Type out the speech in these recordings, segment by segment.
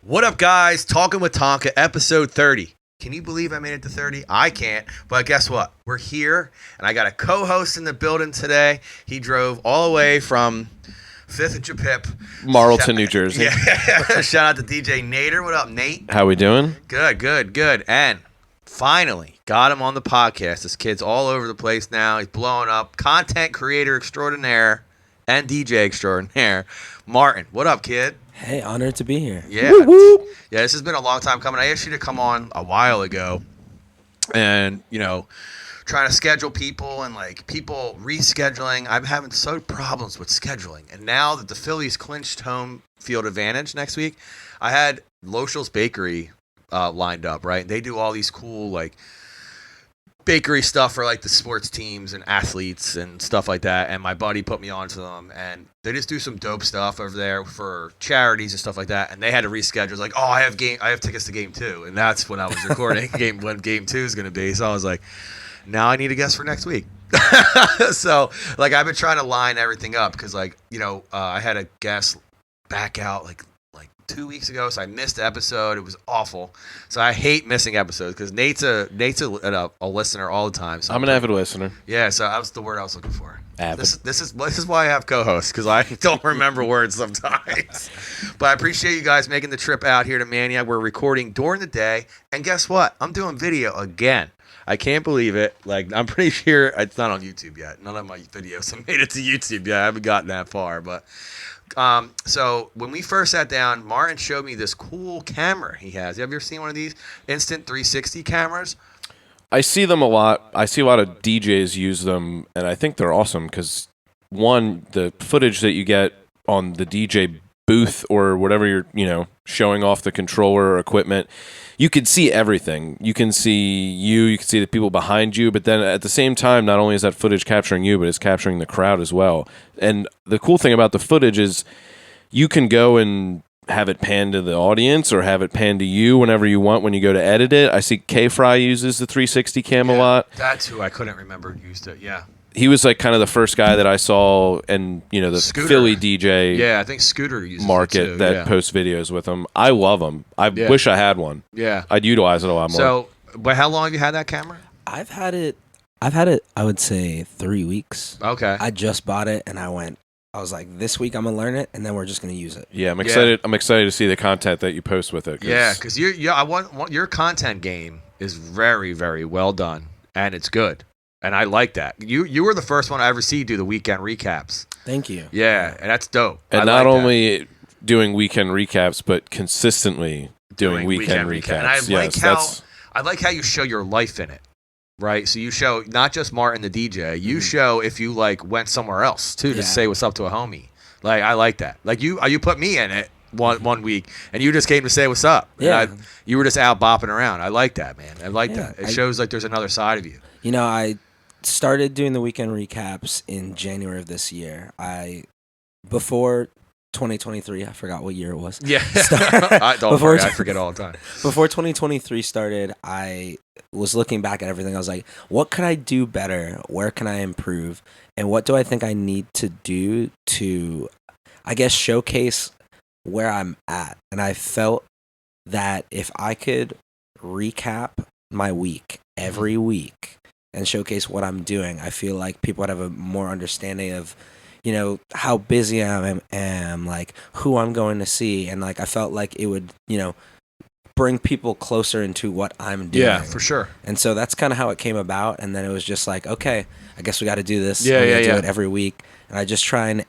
What up, guys? Talking with Tonka, episode 30. Can you believe I made it to 30? I can't, but guess what? We're here, and I got a co-host in the building today. He drove all the way from 5th and Chapip, Marlton, New Jersey. Yeah. Shout out to DJ Nader. What up, Nate? How we doing? Good. And finally got him on the podcast. This kid's all over the place now. He's blowing up. Content creator extraordinaire and DJ extraordinaire. Martin, what up, kid? Hey, honored to be here. Yeah. Woo woo. Yeah, this has been a long time coming. I asked you to come on a while ago, and, trying to schedule people and, people rescheduling. I'm having so problems with scheduling. And now that the Phillies clinched home field advantage next week, I had Lochel's Bakery lined up, right? They do all these cool, bakery stuff for the sports teams and athletes and stuff like that, and my buddy put me on to them, and they just do some dope stuff over there for charities and stuff like that, and they had to reschedule. It's I have tickets to game 2, and that's when I was recording when game 2 is going to be. So I was like, now I need a guest for next week. So I've been trying to line everything up because I had a guest back out 2 weeks ago, so I missed the episode. It was awful. So I hate missing episodes because Nate's a listener all the time. So I'm an avid listener. Yeah, so that was the word I was looking for. Avid. This is why I have co-hosts, because I don't remember words sometimes. But I appreciate you guys making the trip out here to Mania. We're recording during the day, and guess what? I'm doing video again. I can't believe it. I'm pretty sure it's not on YouTube yet. None of my videos have made it to YouTube yet. I haven't gotten that far, but. So when we first sat down, Martin showed me this cool camera he has. Have you ever seen one of these instant 360 cameras? I see them a lot. I see a lot of DJs use them, and I think they're awesome because, one, the footage that you get on the DJ booth or whatever you're, showing off the controller or equipment, you can see everything. You can see can see the people behind you, but then at the same time, not only is that footage capturing you, but it's capturing the crowd as well. And the cool thing about the footage is you can go and have it panned to the audience or have it panned to you whenever you want when you go to edit it. I see K-Fry uses the 360 cam a lot. That's who I couldn't remember used it, yeah. He was kind of the first guy that I saw, and the Scooter. Philly DJ Yeah, I think Scooter uses market it too, that yeah. posts videos with him. I love them. I wish I had one. Yeah. I'd utilize it a lot more. So, but how long have you had that camera? I've had it, I would say 3 weeks. Okay. I just bought it and I was like, this week I'm going to learn it and then we're just going to use it. Yeah, I'm excited. I'm excited to see the content that you post with it. Yeah, because I want your content game is very, very well done, and it's good. And I like that. You were the first one I ever see do the weekend recaps. Thank you. Yeah, and that's dope. And not only doing weekend recaps, but consistently doing weekend recaps. And I like how you show your life in it, right? So you show not just Martin the DJ, you show if you went somewhere else too to say what's up to a homie. I like that. You put me in it one week, and you just came to say what's up. Yeah. You were just out bopping around. I like that, man. I like that. It shows there's another side of you. I started doing the weekend recaps in January of this year. Before 2023, I forgot what year it was. Yeah. Don't worry, I forget all the time. Before 2023 started, I was looking back at everything. I was like, what could I do better? Where can I improve? And what do I think I need to do to, showcase where I'm at? And I felt that if I could recap my week every week and showcase what I'm doing, I feel like people would have a more understanding of, how busy I am, who I'm going to see. And I felt like it would, bring people closer into what I'm doing. Yeah, for sure. And so that's kind of how it came about. And then it was just okay, I guess we got to do this. Yeah, we yeah, do it every week. And I just try and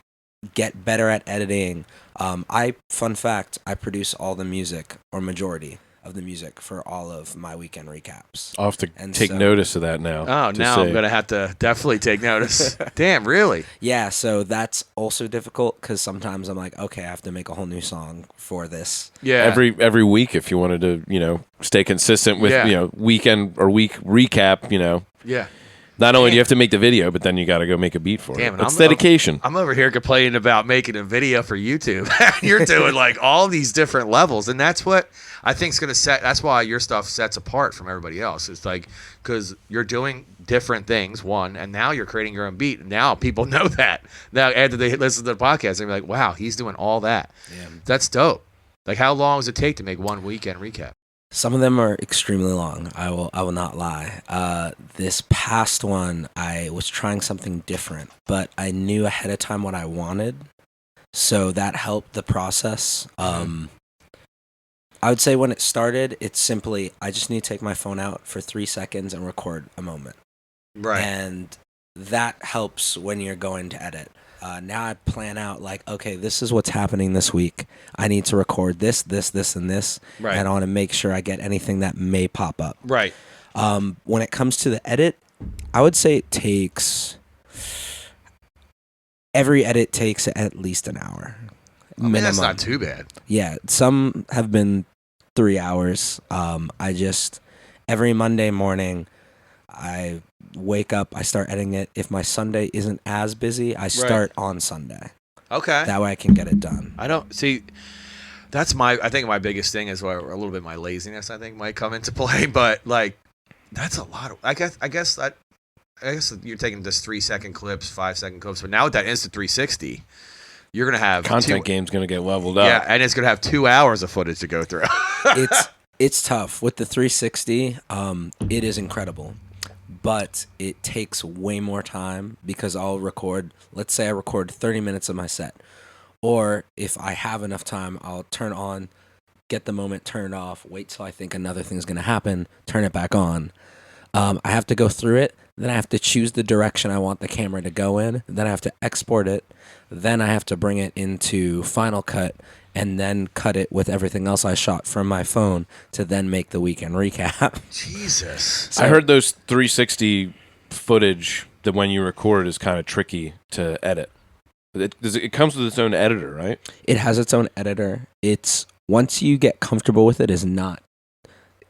get better at editing. Fun fact, I produce all the music, or majority of the music, for all of my weekend recaps. I'll have to take notice of that now. Oh, now I'm going to have to definitely take notice. Damn, really? Yeah, so that's also difficult because sometimes I'm like, okay, I have to make a whole new song for this. Yeah. Every week, if you wanted to, stay consistent with, weekend or week recap, Yeah. Not only do you have to make the video, but then you got to go make a beat for it. It's dedication. I'm over here complaining about making a video for YouTube. You're doing all these different levels, and that's what I think is going to set. That's why your stuff sets apart from everybody else. It's because you're doing different things, one, and now you're creating your own beat. Now people know that. Now after they listen to the podcast, they're like, "Wow, he's doing all that." Yeah. That's dope. Like, how long does it take to make one weekend recap? Some of them are extremely long. I will not lie. This past one, I was trying something different, but I knew ahead of time what I wanted, so that helped the process. I would say when it started, it's simply I just need to take my phone out for 3 seconds and record a moment. Right. And that helps when you're going to edit. Now I plan out like, okay, this is what's happening this week. I need to record this, and this. Right. And I want to make sure I get anything that may pop up. Right. When it comes to the edit, I would say it takes... Every edit takes at least an hour. I mean, minimum. that's not too bad. Yeah, some have been 3 hours. Every Monday morning, I wake up, I start editing it. If my Sunday isn't as busy, I start on Sunday. Okay. That way I can get it done. I don't see. That's I think my biggest thing is where a little bit my laziness I think might come into play, but like that's a lot of. I guess you're taking just 3-second clips, 5-second clips, but now with that instant 360, you're gonna have Content game's gonna get leveled up. Yeah, and it's gonna have 2 hours of footage to go through. It's tough with the 360. It is incredible, but it takes way more time because I'll record. Let's say I record 30 minutes of my set, or if I have enough time, I'll turn on, get the moment turned off, wait till I think another thing's gonna happen, turn it back on. I have to go through it. Then I have to choose the direction I want the camera to go in. Then I have to export it. Then I have to bring it into Final Cut and then cut it with everything else I shot from my phone to then make the weekend recap. Jesus. I heard those 360 footage that when you record is kind of tricky to edit. It comes with its own editor, right? It has its own editor. Once you get comfortable with it, is not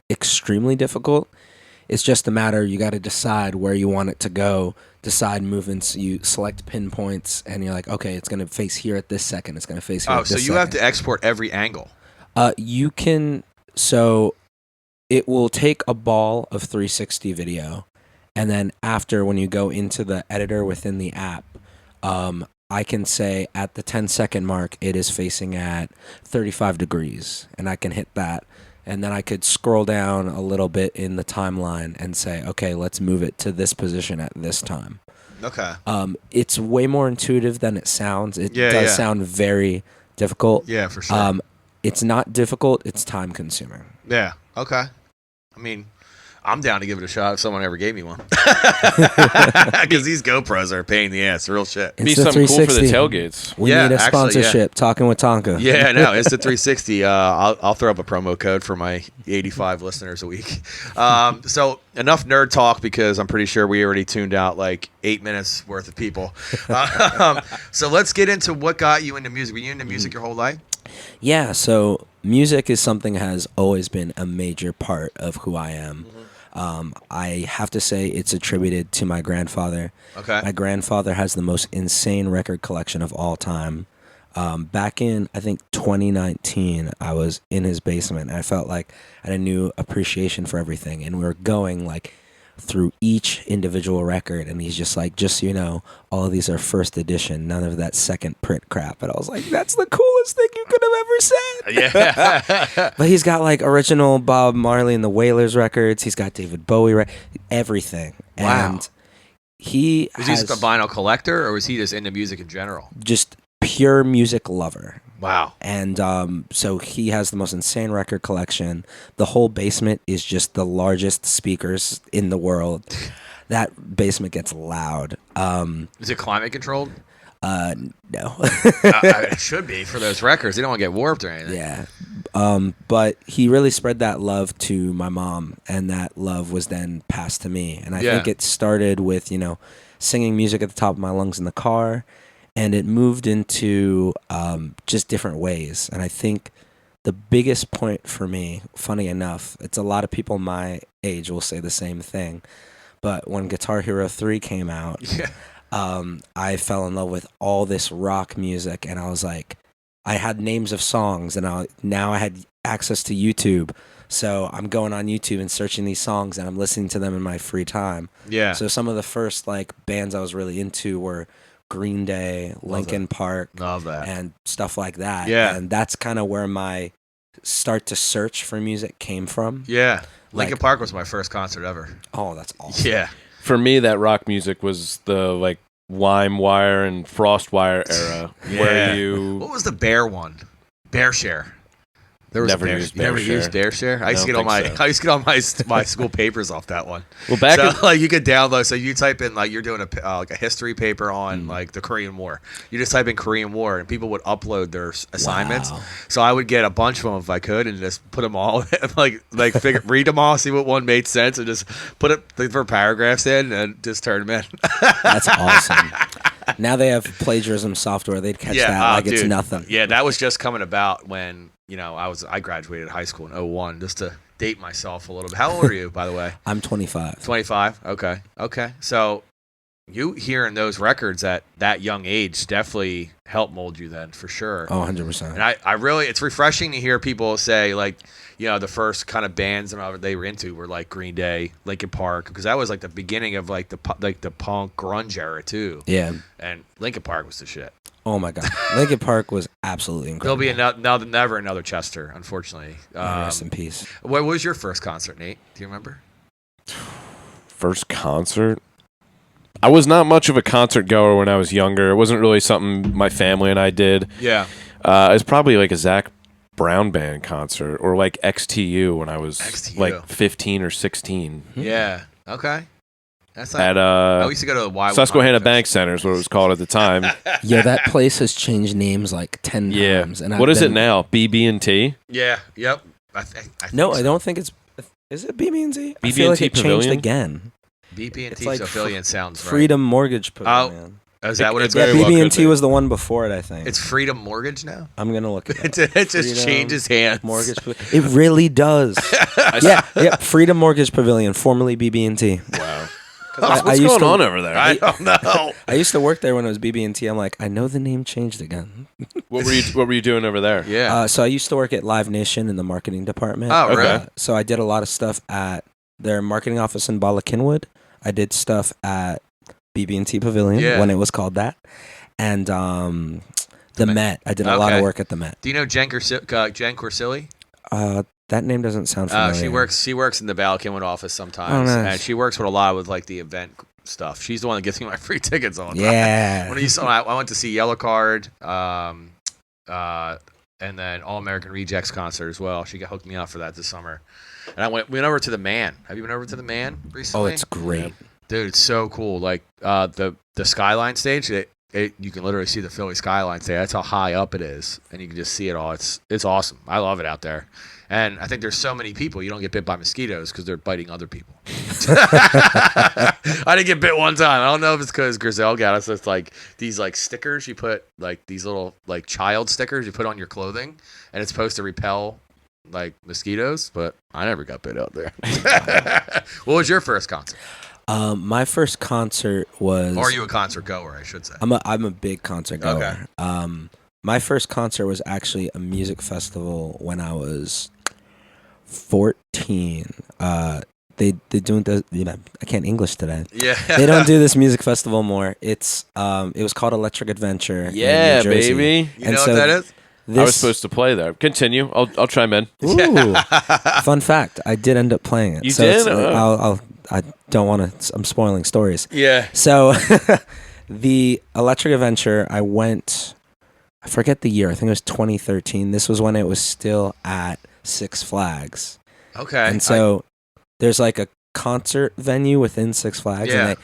extremely difficult. It's just a matter, you got to decide where you want it to go, decide movements, you select pinpoints, and you're like, okay, it's going to face here at this second, it's going to face here at this second. Oh, so you have to export every angle. You can, so it will take a ball of 360 video, and then after, when you go into the editor within the app, I can say at the 10-second mark, it is facing at 35 degrees, and I can hit that. And then I could scroll down a little bit in the timeline and say, okay, let's move it to this position at this time. Okay. It's way more intuitive than it sounds. It does sound very difficult. Yeah, for sure. It's not difficult. It's time consuming. Yeah. Okay. I mean, I'm down to give it a shot if someone ever gave me one. Because these GoPros are a pain in the ass, real shit. Be something cool for the tailgates. We need a sponsorship. Talking with Tonka. Yeah, no, it's the 360. I'll throw up a promo code for my 85 listeners a week. So enough nerd talk because I'm pretty sure we already tuned out like 8 minutes worth of people. So let's get into what got you into music. Were you into music your whole life? Yeah, so music is something that has always been a major part of who I am. I have to say it's attributed to my grandfather. Okay. My grandfather has the most insane record collection of all time. Back in, I think, 2019, I was in his basement. And I felt like I had a new appreciation for everything. And we were going, like, through each individual record. And he's just like, just so you know, all of these are first edition. None of that second print crap. And I was like, that's the coolest thing you could have ever said. Yeah. But he's got, like, original Bob Marley and the Wailers records. He's got David Bowie everything. Wow. And he Was he just a vinyl collector or was he just into music in general? just pure music lover. Wow. And so he has the most insane record collection. The whole basement is just the largest speakers in the world. That basement gets loud. Is it climate controlled? No. It should be for those records. They don't want to get warped or anything. Yeah. But he really spread that love to my mom, and that love was then passed to me. And I think it started with, singing music at the top of my lungs in the car, and it moved into just different ways. And I think the biggest point for me, funny enough, it's a lot of people my age will say the same thing, but when Guitar Hero 3 came out, I fell in love with all this rock music, and I was like, I had names of songs, and now I had access to YouTube. So I'm going on YouTube and searching these songs, and I'm listening to them in my free time. Yeah. So some of the first bands I was really into were Green Day, Linkin Park, Love that. and stuff like that. Yeah. And that's kind of where my start to search for music came from. Yeah. Linkin Like- Park was my first concert ever. Oh, that's awesome. Yeah. For me, that rock music was the like LimeWire and FrostWire era, where you What was the Bear one? Bear Share. There was Never a Bear, used you never Bear used Share. Bear Share. I used to get don't all my think so. I used to get all my school papers off that one. well back So in, like you could download. So you type in like you're doing like a history paper on like the Korean War. You just type in Korean War, and people would upload their assignments. Wow. So I would get a bunch of them if I could, and just put them all read them all, see what one made sense, and just put it for paragraphs in, and just turn them in. That's awesome. Now they have plagiarism software. They'd catch that like it's dude. nothing. Yeah, that was just coming about when I graduated high school in 01, just to date myself a little bit. How old are you, by the way? I'm 25. 25. Okay. So you hearing those records at that young age definitely helped mold you then, for sure. Oh, 100%. And I really, it's refreshing to hear people say like, the first kind of bands they were into were like Green Day, Linkin Park, because that was like the beginning of like the punk grunge era too. Yeah. And Linkin Park was the shit. Oh my God. Linkin Park was absolutely There'll incredible. be never another Chester, unfortunately. Rest in peace. What was your first concert, Nate? Do you remember? first concert. I was not much of a concert goer when I was younger. It wasn't really something my family and I did. Yeah. It was probably like a Zach Brown Band concert or like XTU when I was XTU. like 15 or 16 Yeah. Okay. That's not, at I used to go to the Y. Susquehanna Bank Center is what it was called at the time. Yeah, that place has changed names like 10 Yeah. times. And What I've is it been- now? BB&T? Yeah. Yep. I think No, so. I don't think it's. Is it BB&T? I feel like BB&T it changed Pavilion? again. BP&T It's like Pavilion sounds right. Freedom Mortgage Pavilion. Is that what it's Yeah, very well could BB&T be. was the one before it, I think. It's Freedom Mortgage now? I'm going to look it up. It just Freedom changes hands. Mortgage Pavilion. It really does. yeah, Freedom Mortgage Pavilion, formerly BB&T. Wow. I What's used going to- on over there? I don't know. I used to work there when it was BB&T. I'm like, I know the name changed again. What were you doing over there? Yeah. So I used to work at Live Nation in the marketing department. Oh, really? Okay. So I did a lot of stuff at their marketing office in Bala Cynwyd. I did stuff at BB&T Pavilion Yeah. when it was called that. And the Met. Met. I did a lot of Okay. work at the Met. Do you know Jen Corsili? That name doesn't sound familiar. She works in the Val Kinwood office sometimes. Oh, nice. And she works with a lot with like the event stuff. She's the one that gets me my free tickets all the time. Yeah. I went to see Yellow Card, and then All American Rejects concert as well. She hooked me up for that this summer. And I went over to the Man. Have you been over to the Man Oh, recently? it's great. Dude, it's so cool. Like the Skyline stage, you can literally see the Philly skyline stage. That's how high up it is, and you can just see it all. It's awesome. I love it out there. And I think there's so many people you don't get bit by mosquitoes because they're biting other people. I didn't get bit one time. I don't know if it's because Griselle got us. It's like these like stickers you put, like these little like child stickers you put on your clothing, and it's supposed to repel like mosquitoes. But I never got bit out there. What was your first concert? My first concert was. Or are you a concert goer? I should say. I'm a big concert goer. Okay. My first concert was actually a music festival when I was 14. They doing the I can't English today. Yeah. They don't do this music festival more. It was called Electric Adventure. in Yeah, New Jersey. baby. You And know so what that is? I was supposed to play there. Continue. I'll chime in. Ooh, fun fact! I did end up playing it. You so did? I don't want to. I'm spoiling stories. Yeah. So, the Electric Adventure, I went. I forget the year. I think it was 2013. This was when it was still at Six Flags. Okay. And so there's like a concert venue within Six Flags, Yeah. and they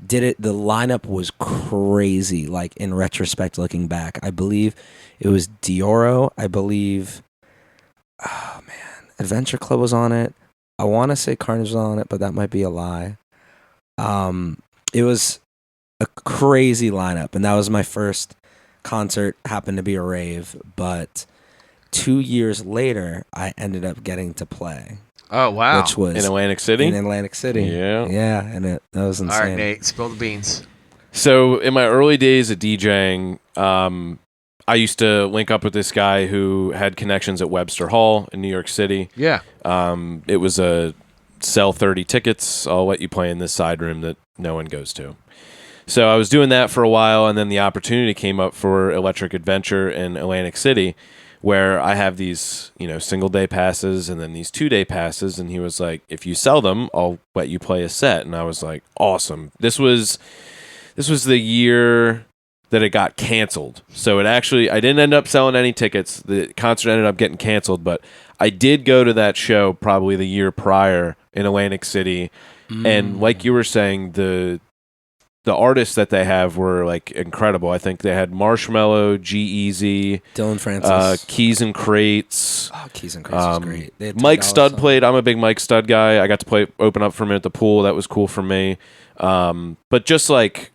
did it. The lineup was crazy. Like in retrospect, looking back, I believe it was Dioro. I believe, oh man, Adventure Club was on it. I want to say Carnage was on it, but that might be a lie. It was a crazy lineup, and that was my first concert. Happened to be a rave, but 2 years later, I ended up getting to play. Oh wow. Which was In Atlantic City? in Atlantic City. Yeah. Yeah, and that was insane. All right, Nate, spill the beans. So in my early days of DJing, I used to link up with this guy who had connections at Webster Hall in New York City. Yeah. It was a sell 30 tickets. I'll let you play in this side room that no one goes to. So I was doing that for a while, and then the opportunity came up for Electric Adventure in Atlantic City, where I have these, single day passes and then these 2-day passes. And he was like, if you sell them, I'll let you play a set. And I was like, awesome. This was the year that it got canceled. So I didn't end up selling any tickets. The concert ended up getting canceled, but I did go to that show probably the year prior in Atlantic City. And like you were saying, the artists that they have were like incredible. I think they had Marshmello, G-Eazy, Dylan Francis, Keys and Crates. Oh, Keys and Crates was great. They had Mike $10 Stud on. played. I'm a big Mike Stud guy. I got to open up for him at the pool. That was cool for me. But just like,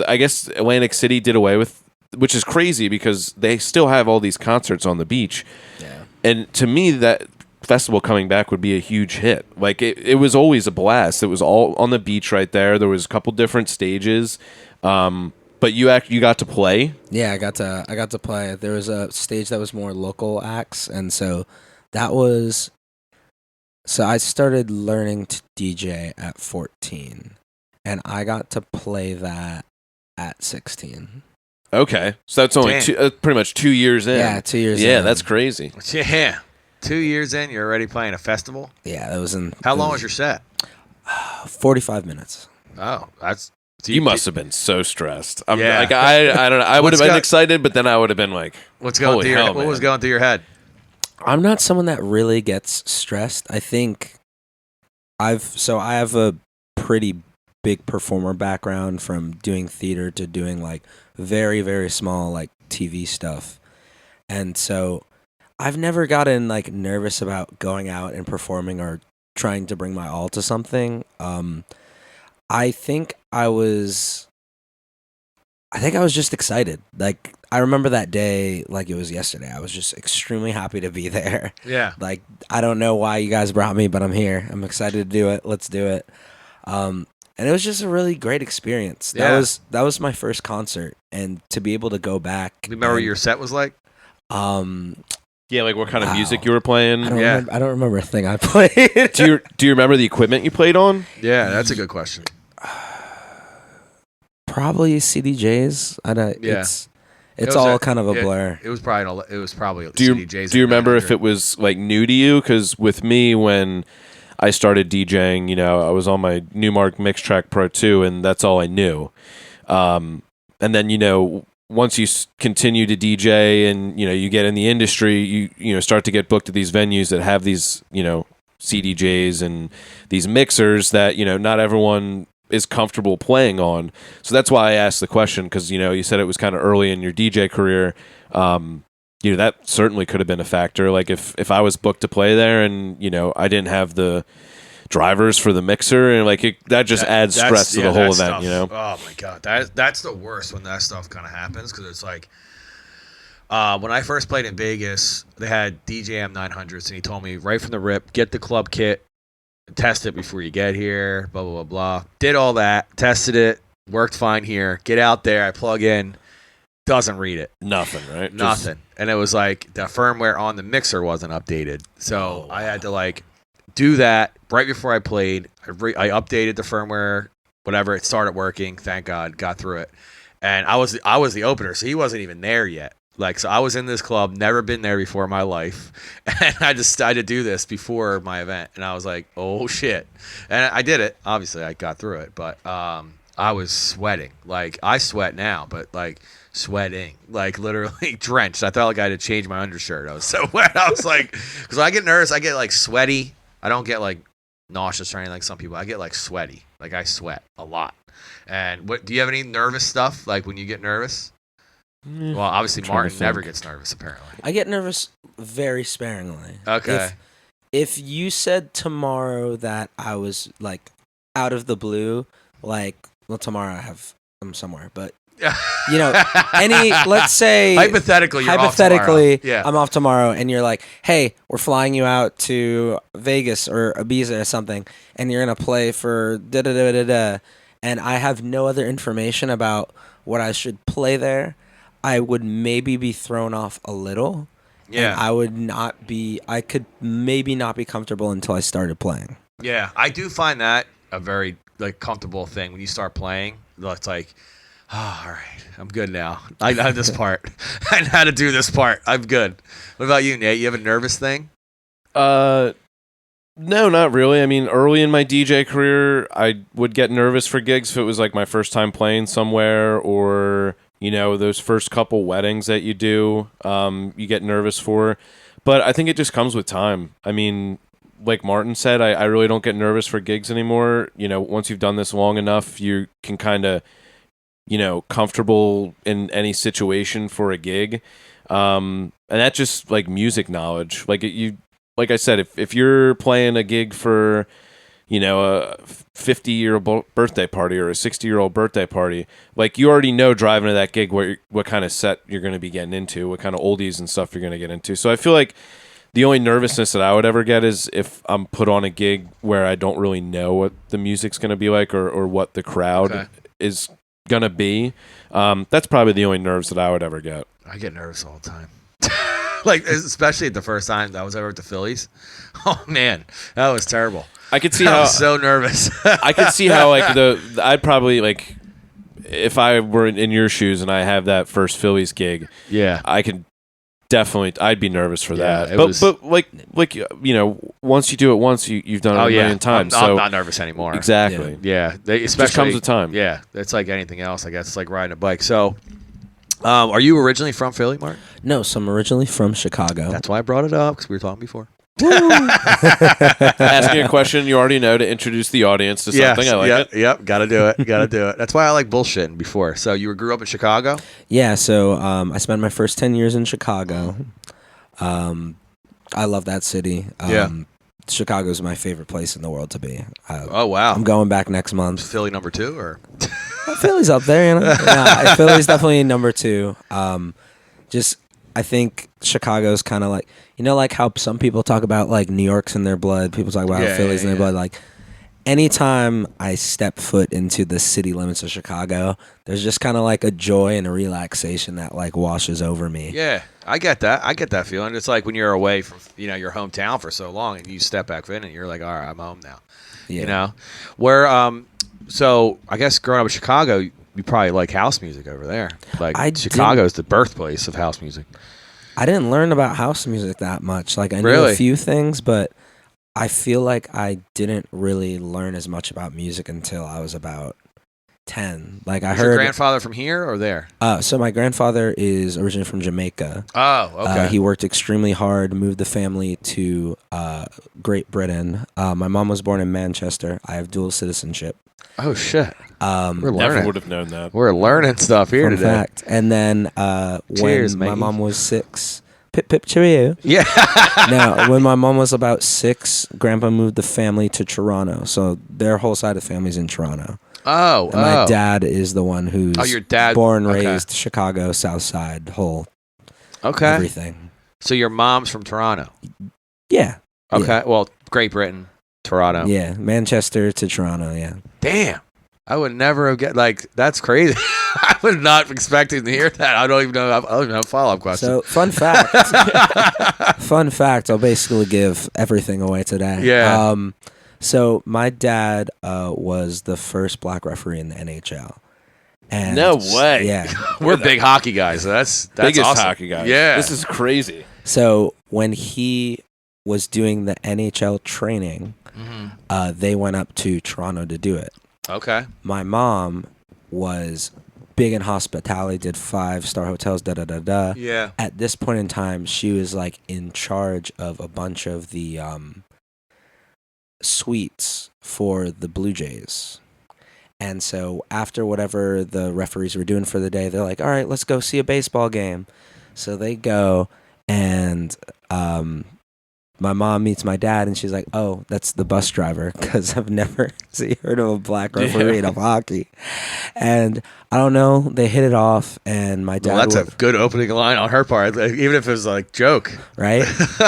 I guess Atlantic City did away with, which is crazy because they still have all these concerts on the beach. Yeah. And to me, that festival coming back would be a huge hit. Like it was always a blast. It was all on the beach right there. There was a couple different stages. But you got to play. Yeah, I got to play. There was a stage that was more local acts, and so that was. So I started learning to DJ at 14, and I got to play that at 16. Okay, so that's only pretty much 2 years in. Yeah, 2 years in. Yeah, that's crazy. Yeah. 2 years in, you're already playing a festival? Yeah, that was in. How long was your set? 45 minutes. Oh, that's... You must have been so stressed. I don't know. I would What's have been got- excired, but then I would have been like, What's going holy through your hell, What was man. going through your head? I'm not someone that really gets stressed. I think I have a pretty big performer background from doing theater to doing like very, very small like TV stuff. And so I've never gotten like nervous about going out and performing or trying to bring my all to something. I think I was just excited. Like I remember that day like it was yesterday. I was just extremely happy to be there. Yeah. Like I don't know why you guys brought me, but I'm here. I'm excited to do it. Let's do it. And it was just a really great experience. Yeah. That was my first concert, and to be able to go back. Remember what your set was like? yeah, like what kind of Wow. music you were playing. Yeah. I don't remember a thing I played. Do you remember the equipment you played on? Yeah, that's a good question. Probably CDJs. I don't. Yeah. It's was all a- kind of a yeah. blue. It was probably Do you CDJs. do you remember if 900. it was like new to you? Because with me, when I started DJing, I was on my Newmark Mix Track Pro 2, and that's all I knew. And then once you continue to DJ and you get in the industry, you start to get booked at these venues that have these CDJs and these mixers that not everyone is comfortable playing on. So that's why I asked the question, because you said it was kind of early in your DJ career. That certainly could have been a factor. Like if I was booked to play there and I didn't have the drivers for the mixer, and that just adds stress to the whole event. Stuff, Oh my god, that's the worst when that stuff kind of happens, because it's like when I first played in Vegas, they had DJM 900s, and he told me right from the rip, get the club kit, test it before you get here. Blah blah blah blah. Did all that, tested it, worked fine here. Get out there, I plug in, doesn't read it. Nothing, right? Nothing. And it was like the firmware on the mixer wasn't updated. So I had to do that right before I played. I updated the firmware, whatever. It started working. Thank God, got through it. And I was the opener, so he wasn't even there yet. So I was in this club, never been there before in my life, and I decided to do this before my event. And I was like, oh shit. And I did it. Obviously, I got through it, but I was sweating. I sweat now, but sweating, literally drenched. I felt like I had to change my undershirt. I was so wet. I was because when I get nervous, I get sweaty. I don't get nauseous or anything like some people. I get sweaty. I sweat a lot. And do you have any nervous stuff when you get nervous? Well, obviously Martin never gets nervous apparently. I get nervous very sparingly. Okay. If you said tomorrow that I was out of the blue, tomorrow I'm somewhere, but let's say hypothetically, you're off tomorrow. Yeah. I'm off tomorrow, and you're like, hey, we're flying you out to Vegas or Ibiza or something, and you're gonna play for da da da da da, and I have no other information about what I should play there, I would maybe be thrown off a little. Yeah. And I could maybe not be comfortable until I started playing. Yeah, I do find that a very comfortable thing when you start playing. It's Oh, all right. I'm good now. I know this part. I know how to do this part. I'm good. What about you, Nate? You have a nervous thing? No, not really. I mean, early in my DJ career, I would get nervous for gigs if it was like my first time playing somewhere, or those first couple weddings that you do, you get nervous for. But I think it just comes with time. I mean, like Martin said, I really don't get nervous for gigs anymore. Once you've done this long enough, you can kind of, comfortable in any situation for a gig. And that's just like music knowledge. Like I said, if you're playing a gig for, a 50-year-old birthday party or a 60-year-old birthday party, like you already know driving to that gig what kind of set you're going to be getting into, what kind of oldies and stuff you're going to get into. So I feel like the only nervousness that I would ever get is if I'm put on a gig where I don't really know what the music's going to be like or what the crowd is going to be. That's probably the only nerves that I would ever get. I get nervous all the time. Like, especially at the first time that I was ever at the Phillies. Oh, man. That was terrible. I could see I how... was so nervous. I could see how, like, I'd probably, like... If I were in your shoes and I have that first Phillies gig... Yeah. I could definitely... I'd be nervous for that. But once you do it once, you've done it a million times. I'm not nervous anymore. Exactly. Yeah. It just comes with time. Yeah. It's like anything else, I guess. It's like riding a bike. So... are you originally from Philly, Mark? No, so I'm originally from Chicago. That's why I brought it up, because we were talking before. Asking a question you already know to introduce the audience to something. I like it. Yep, gotta do it. Gotta do it. That's why I like bullshitting before. So you grew up in Chicago? Yeah, so I spent my first 10 years in Chicago. I love that city. Chicago's my favorite place in the world to be. Oh, wow. I'm going back next month. Philly number 2, or? Philly's up there, Yeah, Philly's definitely number 2. I think Chicago's kind of like, like how some people talk about like New York's in their blood. People talk about Philly's in their blood. Like, anytime I step foot into the city limits of Chicago, there's just kind of like a joy and a relaxation that like washes over me. Yeah, I get that. I get that feeling. It's like when you're away from your hometown for so long, and you step back in, and you're like, all right, I'm home now. Yeah. Where so I guess growing up in Chicago, you probably like house music over there. Like Chicago's the birthplace of house music. I didn't learn about house music that much. Like I knew a few things, but I feel like I didn't really learn as much about music until I was about 10. Like I heard. Your grandfather from here or there? So my grandfather is originally from Jamaica. Oh, okay. He worked extremely hard, moved the family to Great Britain. My mom was born in Manchester. I have dual citizenship. Oh shit! We're learning. Never would have known that. We're learning stuff here today. Fact. And then Cheers, when my matey. mom was 6, pip pip cheerio. Yeah. Now, when my mom was about 6, Grandpa moved the family to Toronto. So their whole side of the family's in Toronto. Oh, and my dad is the one who's your dad, born, raised Chicago, South Side, whole everything. So your mom's from Toronto? Yeah. Okay. Yeah. Well, Great Britain, Toronto. Yeah, Manchester to Toronto, yeah. Damn. I would never have that's crazy. I would not have expected to hear that. I don't even know. I don't even have a follow-up question. So, fun fact, I'll basically give everything away today. Yeah. So my dad was the first black referee in the NHL. And no way. Yeah. We're big hockey guys. So that's biggest awesome. hockey guys. Yeah. This is crazy. So when he was doing the NHL training, they went up to Toronto to do it. Okay. My mom was big in hospitality, did 5-star hotels, da-da-da-da. Yeah. At this point in time, she was like in charge of a bunch of the suites for the Blue Jays. And so after whatever the referees were doing for the day, they're like, all right, let's go see a baseball game. So they go, and my mom meets my dad, and she's like, oh, that's the bus driver, because I've never heard of a black referee of hockey. And I don't know, they hit it off, and my dad... Well, that's a good opening line on her part, even if it was like joke. Right?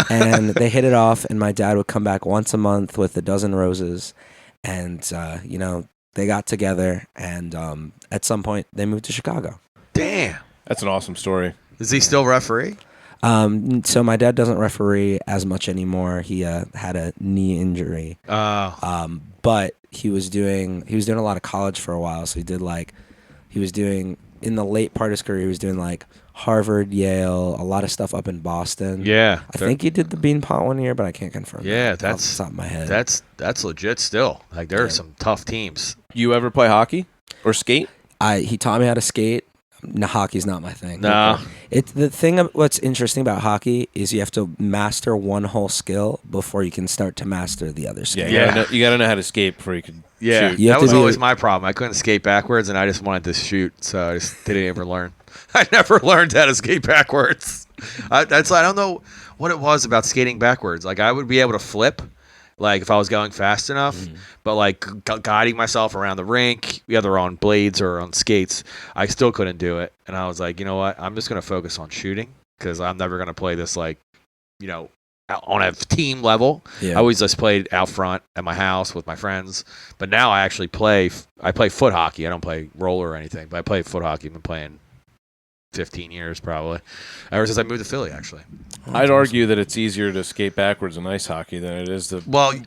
And they hit it off, and my dad would come back once a month with a dozen roses, and, they got together, and at some point, they moved to Chicago. Damn. That's an awesome story. Is he still referee? So my dad doesn't referee as much anymore. He had a knee injury. Oh. But he was doing a lot of college for a while. So he He was doing, in the late part of his career, he was doing like Harvard, Yale, a lot of stuff up in Boston. Yeah. I think he did the Beanpot one year, but I can't confirm. Yeah, that off that's the top of my head. That's legit still. Like there are some tough teams. You ever play hockey or skate? He taught me how to skate. No, hockey's not my thing. No. It's the thing. What's interesting about hockey is you have to master one whole skill before you can start to master the other skill. Yeah, you gotta know how to skate before you can Yeah, shoot. You have that to was be always a- my problem. I couldn't skate backwards, and I just wanted to shoot, so I just didn't ever learn. I never learned how to skate backwards. I don't know what it was about skating backwards. Like I would be able to flip, like if I was going fast enough, but like guiding myself around the rink, whether on blades or on skates, I still couldn't do it. And I was like, you know what? I'm just gonna focus on shooting because I'm never gonna play this like, you know, on a team level. Yeah. I always just played out front at my house with my friends. But now I actually play foot hockey. I don't play roller or anything, but I play foot hockey. I've been playing 15 years probably. Ever since I moved to Philly, actually. I'd argue that it's easier to skate backwards in ice hockey than it is to Well, you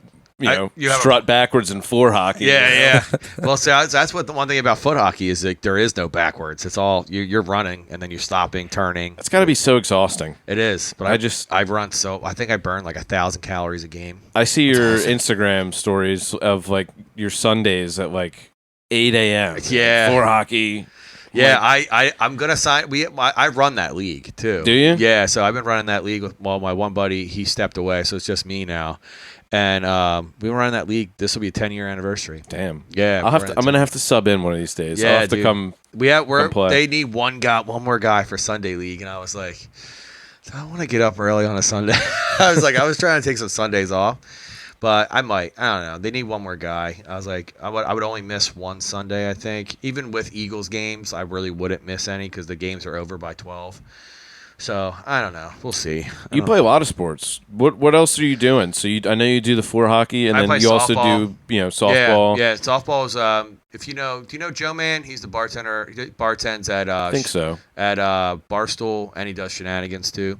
know, you have a- strut backwards in floor hockey. yeah. Well, so that's what the one thing about foot hockey is like there is no backwards. It's all you're running and then you're stopping, turning. It's got to be so exhausting. It is. But I think I burn like 1,000 calories a game. I see your Instagram stories of like your Sundays at like 8 a.m. Yeah. Floor hockey. Yeah, I'm gonna sign. I run that league too. Do you? Yeah, so I've been running that league with my one buddy. He stepped away, so it's just me now. And we've been running that league. This will be a 10-year anniversary. Damn. Yeah, I'm gonna have to sub in one of these days. Yeah, I'll have to dude. come. Come play. They need one more guy for Sunday league, and I was like, I want to get up early on a Sunday. I was trying to take some Sundays off, but I might. I don't know. They need one more guy. I was like, I would only miss one Sunday. I think even with Eagles games, I really wouldn't miss any because the games are over by 12. So I don't know. We'll see. You play a lot of sports. What else are you doing? So I know you do the floor hockey, and I then play you also softball. do softball. Yeah. Softball is if you know, do you know Joe Man? He's the bartender. He bartends at I think so. at Barstool, and he does shenanigans too.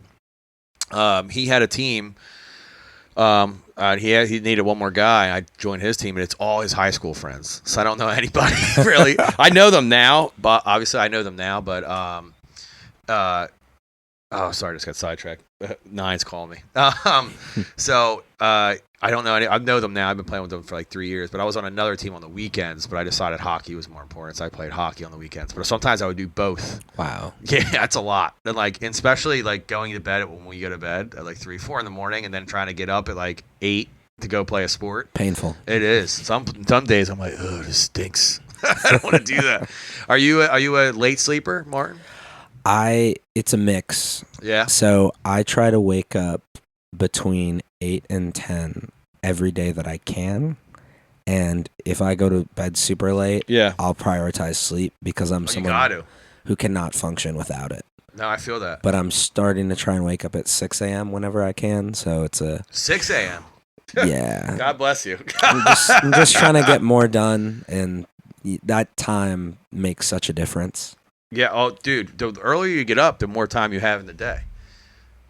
He had a team. He needed one more guy. I joined his team, and it's all his high school friends. So I don't know anybody really. I know them now, but obviously I know them now. But oh, sorry, I just got sidetracked. Nine's calling me. So I don't know any. I know them now. I've been playing with them for like 3 years. But I was on another team on the weekends. But I decided hockey was more important, so I played hockey on the weekends. But sometimes I would do both. Wow. Yeah, that's a lot. And especially like going to bed when we go to bed at like 3, 4 in the morning, and then trying to get up at like 8 to go play a sport. Painful. It is. Some days I'm like, oh, this stinks. I don't want to do that. Are you a late sleeper, Martin? It's a mix. Yeah. So I try to wake up between 8 and 10 every day that I can. And if I go to bed super late, Yeah. I'll prioritize sleep because I'm You someone got to. who cannot function without it. No, I feel that. But I'm starting to try and wake up at 6 a.m. whenever I can. So it's 6 a.m. yeah. God bless you. I'm just trying to get more done. And that time makes such a difference. Yeah. Oh, dude. The earlier you get up, the more time you have in the day.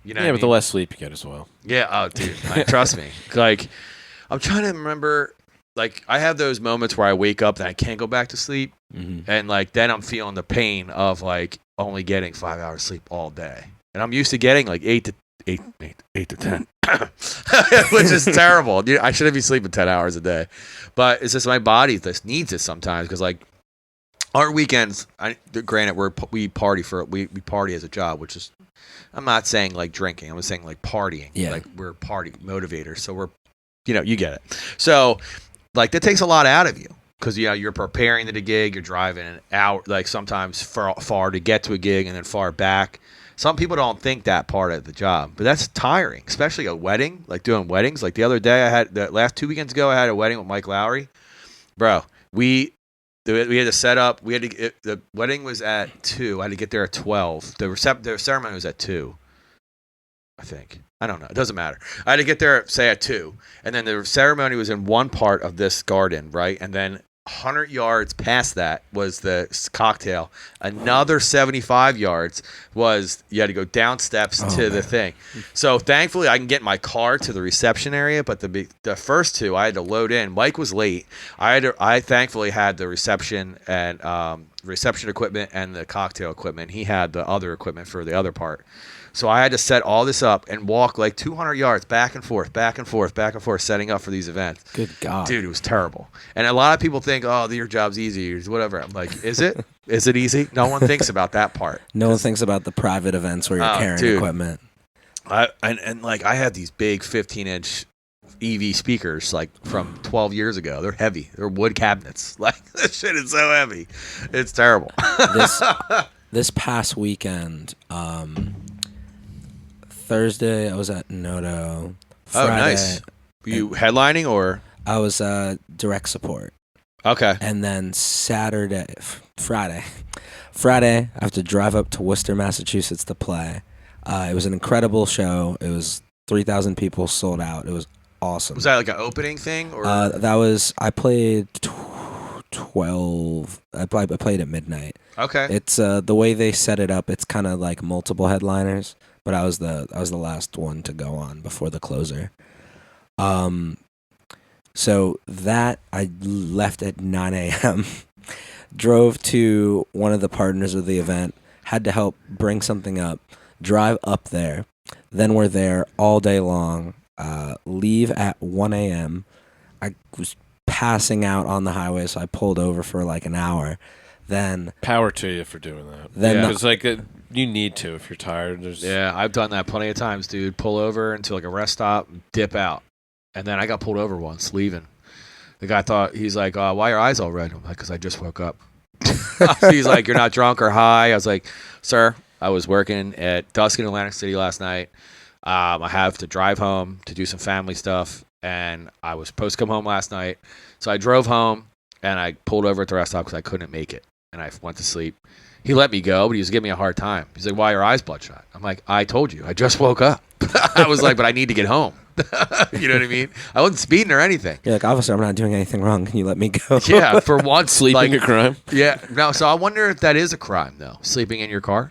You know. Yeah, what I but the mean? less sleep you get as well. Yeah. Oh, dude. Trust me. Like, I'm trying to remember. Like, I have those moments where I wake up and I can't go back to sleep, and like then I'm feeling the pain of like only getting 5 hours sleep all day, and I'm used to getting like 8 to 10, which is terrible. Dude, I shouldn't be sleeping 10 hours a day, but it's just my body just needs it sometimes because like. Our weekends, granted, we party as a job, which is, I'm not saying like drinking, I'm saying like partying. Yeah. Like we're party motivators, so we're, you get it. So, like that takes a lot out of you because you're preparing to the gig, you're driving an hour, like sometimes far to get to a gig and then far back. Some people don't think that part of the job, but that's tiring, especially a wedding, like doing weddings. Like the other day, the last 2 weekends ago, I had a wedding with Mike Lowry, bro. We had to set up. The wedding was at 2. I had to get there at 12. The ceremony was at 2. I think. I don't know. It doesn't matter. I had to get there, say, at 2. And then the ceremony was in one part of this garden, right? And then 100 yards past that was the cocktail. Another 75 yards was you had to go down steps to the thing. So thankfully I can get my car to the reception area, but the first two I had to load in. Mike was late. I thankfully had the reception and reception equipment and the cocktail equipment. He had the other equipment for the other part. So I had to set all this up and walk like 200 yards back and forth, setting up for these events. Good God. Dude, it was terrible. And a lot of people think, oh, your job's easy or whatever. I'm like, is it? Is it easy? No one thinks about that part. No one thinks about the private events where you're carrying equipment. I had these big 15-inch EV speakers like from 12 years ago. They're heavy. They're wood cabinets. Like, this shit is so heavy. It's terrible. This past weekend, Thursday, I was at Noto. Friday, oh, nice. Were you headlining or? I was direct support. Okay. And then Friday, I have to drive up to Worcester, Massachusetts to play. It was an incredible show. It was 3,000 people, sold out. It was awesome. Was that like an opening thing? Or? I played 12. I played at midnight. Okay. It's the way they set it up. It's kind of like multiple headliners. But I was the last one to go on before the closer. So that I left at 9 a.m. Drove to one of the partners of the event. Had to help bring something up. Drive up there. Then we're there all day long. Leave at 1 a.m. I was passing out on the highway, so I pulled over for like an hour. Then power to you for doing that. Then it's like you need to if you're tired. Yeah, I've done that plenty of times, dude. Pull over into like a rest stop, dip out, and then I got pulled over once leaving. The guy thought he's like, "Why are your eyes all red?" I'm like, "Cause I just woke up." He's like, "You're not drunk or high?" I was like, "Sir, I was working at Dusk in Atlantic City last night. I have to drive home to do some family stuff, and I was supposed to come home last night, so I drove home and I pulled over at the rest stop because I couldn't make it." And I went to sleep. He let me go, but he was giving me a hard time. He's like, "Why are your eyes bloodshot?" I'm like, "I told you. I just woke up." I was like, "But I need to get home." You know what I mean? I wasn't speeding or anything. You're like, "Officer, I'm not doing anything wrong. Can you let me go?" Yeah, for once. Sleeping a crime? Yeah. No, so I wonder if that is a crime, though. Sleeping in your car?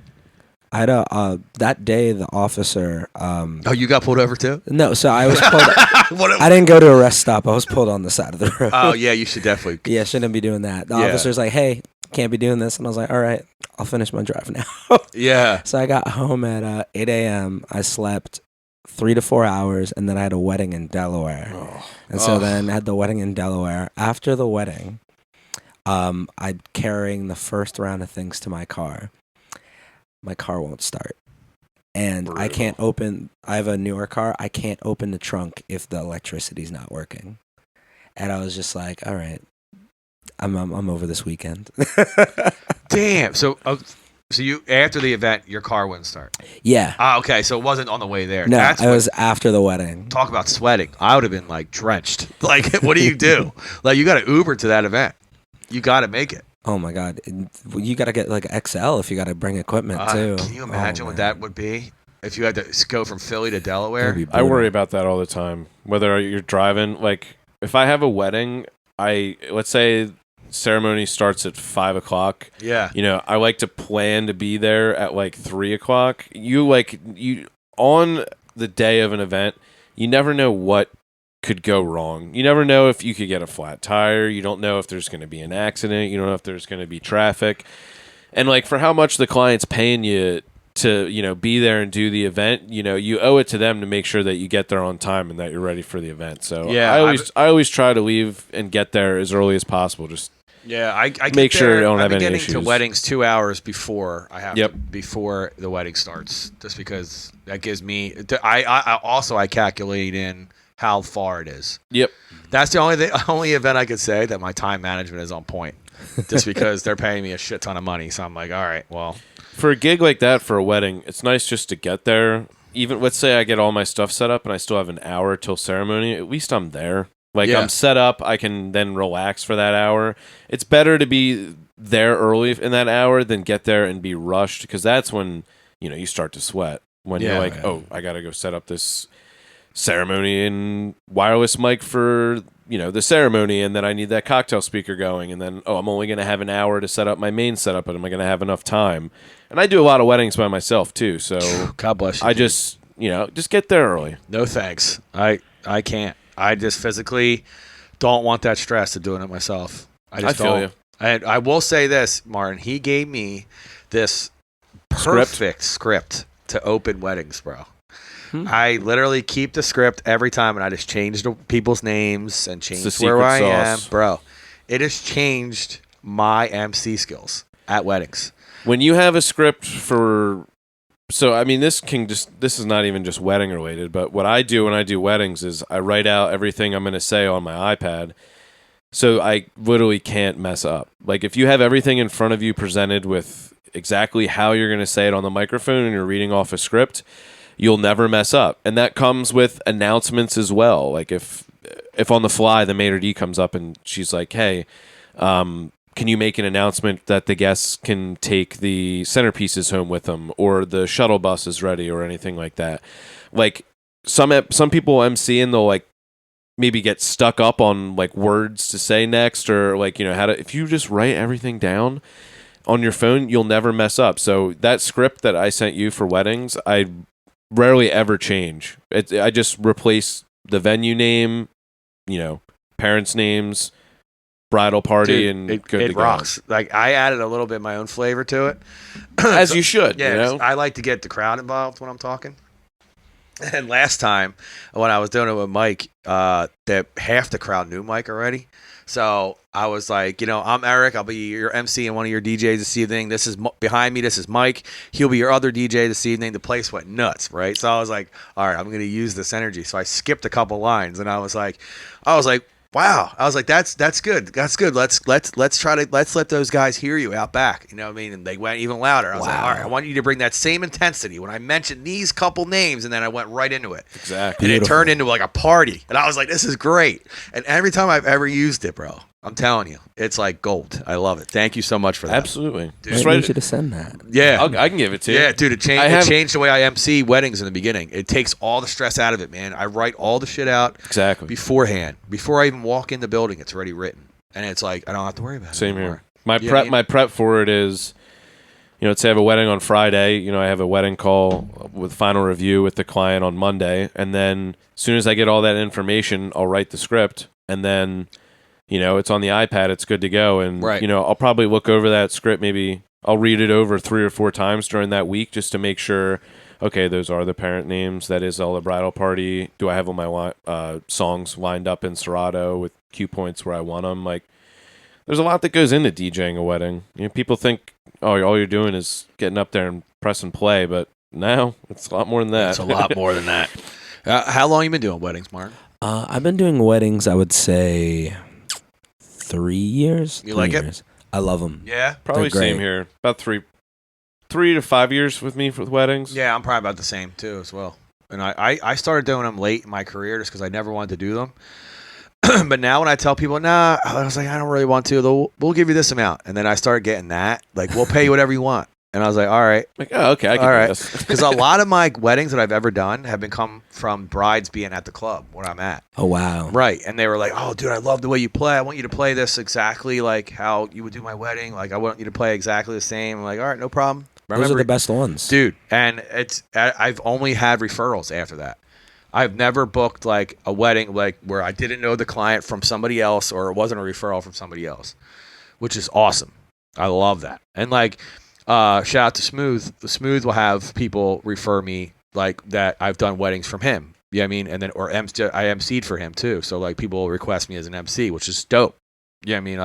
I had that day, the officer... oh, you got pulled over too? No, so I was pulled... I didn't go to a rest stop. I was pulled on the side of the road. Oh, yeah, you should definitely... Yeah, shouldn't be doing that. The officer's like, "Hey, can't be doing this." And I was like, "All right, I'll finish my drive now." Yeah. So I got home at 8 a.m. I slept 3 to 4 hours, and then I had a wedding in Delaware. And so then I had the wedding in Delaware. After the wedding, I'm carrying the first round of things to my car. My car won't start. And brutal. I have a newer car. I can't open the trunk if the electricity's not working. And I was just like, all right, I'm over this weekend. Damn. So you after the event, your car wouldn't start? Yeah. Okay. So it wasn't on the way there. No, it was after the wedding. Talk about sweating. I would have been like drenched. Like, what do you do? Like, you got to Uber to that event. You got to make it. Oh my God. You got to get like XL if you got to bring equipment too. Can you imagine what that would be? If you had to go from Philly to Delaware? I worry about that all the time. Whether you're driving, like if I have a wedding, let's say ceremony starts at 5 o'clock. Yeah. You know, I like to plan to be there at like 3 o'clock. You on the day of an event, you never know what could go wrong. You never know if you could get a flat tire. You don't know if there's going to be an accident. You don't know if there's going to be traffic. And like for how much the client's paying you to, be there and do the event, you owe it to them to make sure that you get there on time and that you're ready for the event. So yeah, I always try to leave and get there as early as possible. Just I make sure you don't have any issues. issues. To weddings 2 hours before I have before the wedding starts, just because that gives me. I calculate in how far it is. Yep. That's the only event I could say that my time management is on point. Just because they're paying me a shit ton of money, so I'm like, all right, well. For a gig like that, for a wedding, it's nice just to get there. Even let's say I get all my stuff set up and I still have an hour till ceremony. At least I'm there. Like I'm set up. I can then relax for that hour. It's better to be there early in that hour than get there and be rushed, because that's when you start to sweat. When you're like, oh, I got to go set up this ceremony and wireless mic for the ceremony, and then I need that cocktail speaker going, and then I'm only going to have an hour to set up my main setup, and am I going to have enough time? And I do a lot of weddings by myself too, so God bless you. I just get there early. No thanks. I can't. I just physically don't want that stress of doing it myself. I feel don't. you. And I will say this, Martin. He gave me this perfect script to open weddings, bro. I literally keep the script every time, and I just change the people's names and change where I am, bro. It has changed my MC skills at weddings. When you have a script for, so I mean, this is not even just wedding related, but what I do when I do weddings is I write out everything I'm going to say on my iPad, so I literally can't mess up. Like if you have everything in front of you presented with exactly how you're going to say it on the microphone and you're reading off a script, you'll never mess up. And that comes with announcements as well. Like if on the fly the maitre d' comes up and she's like, hey, can you make an announcement that the guests can take the centerpieces home with them, or the shuttle bus is ready, or anything like that? Like some people MC and they'll like maybe get stuck up on like words to say next, or like if you just write everything down on your phone, you'll never mess up. So that script that I sent you for weddings, I rarely ever change. I just replace the venue name, parents' names, bridal party, and it good to rocks. go. Like I added a little bit of my own flavor to it, as you should. Yeah, I like to get the crowd involved when I'm talking. And last time when I was doing it with Mike, that half the crowd knew Mike already. So I was like, I'm Eric. I'll be your MC and one of your DJs this evening. This is behind me. This is Mike. He'll be your other DJ this evening. The place went nuts, right? So I was like, all right, I'm going to use this energy. So I skipped a couple lines, and I was like, wow. I was like, that's good. That's good. Let's let those guys hear you out back. You know what I mean? And they went even louder. I was like, all right, I want you to bring that same intensity when I mentioned these couple names, and then I went right into it. Exactly. And it turned into like a party. And I was like, this is great. And every time I've ever used it, bro, I'm telling you, it's like gold. I love it. Thank you so much for that. Absolutely. Dude, I need you to send that. Yeah. I can give it to you. Yeah, dude, it changed the way I MC weddings in the beginning. It takes all the stress out of it, man. I write all the shit out exactly beforehand. Before I even walk in the building, it's already written. And it's like, I don't have to worry about it Same anymore. here. My prep for it is, let's say I have a wedding on Friday. I have a wedding call with final review with the client on Monday. And then as soon as I get all that information, I'll write the script. And then, it's on the iPad. It's good to go. And, right. I'll probably look over that script. Maybe I'll read it over 3 or 4 times during that week just to make sure, okay, those are the parent names. That is all the bridal party. Do I have all my songs lined up in Serato with cue points where I want them? Like, there's a lot that goes into DJing a wedding. People think, oh, all you're doing is getting up there and pressing play, but no, it's a lot more than that. It's a lot more than that. How long you been doing weddings, Martin? I've been doing weddings, I would say 3 years. You like it? I love them. Yeah? Probably same here. About 3 to 5 years with me for weddings. Yeah, I'm probably about the same too as well. And I started doing them late in my career just because I never wanted to do them. But now when I tell people, nah, I was like, I don't really want to. We'll give you this amount. And then I started getting that. Like, we'll pay you whatever you want. And I was like, all right. Like, oh, okay, I can do this. Because a lot of my weddings that I've ever done have come from brides being at the club where I'm at. Oh, wow. Right. And they were like, oh, dude, I love the way you play. I want you to play this exactly like how you would do my wedding. Like, I want you to play exactly the same. I'm like, all right, no problem. Those are the best ones. Dude, and I've only had referrals after that. I've never booked like a wedding like where I didn't know the client from somebody else or it wasn't a referral from somebody else, which is awesome. I love that. And like, shout out to Smooth. The Smooth will have people refer me like that I've done weddings from him. Yeah, I mean, and then I emceed for him too. So like people will request me as an MC, which is dope. Yeah, I mean,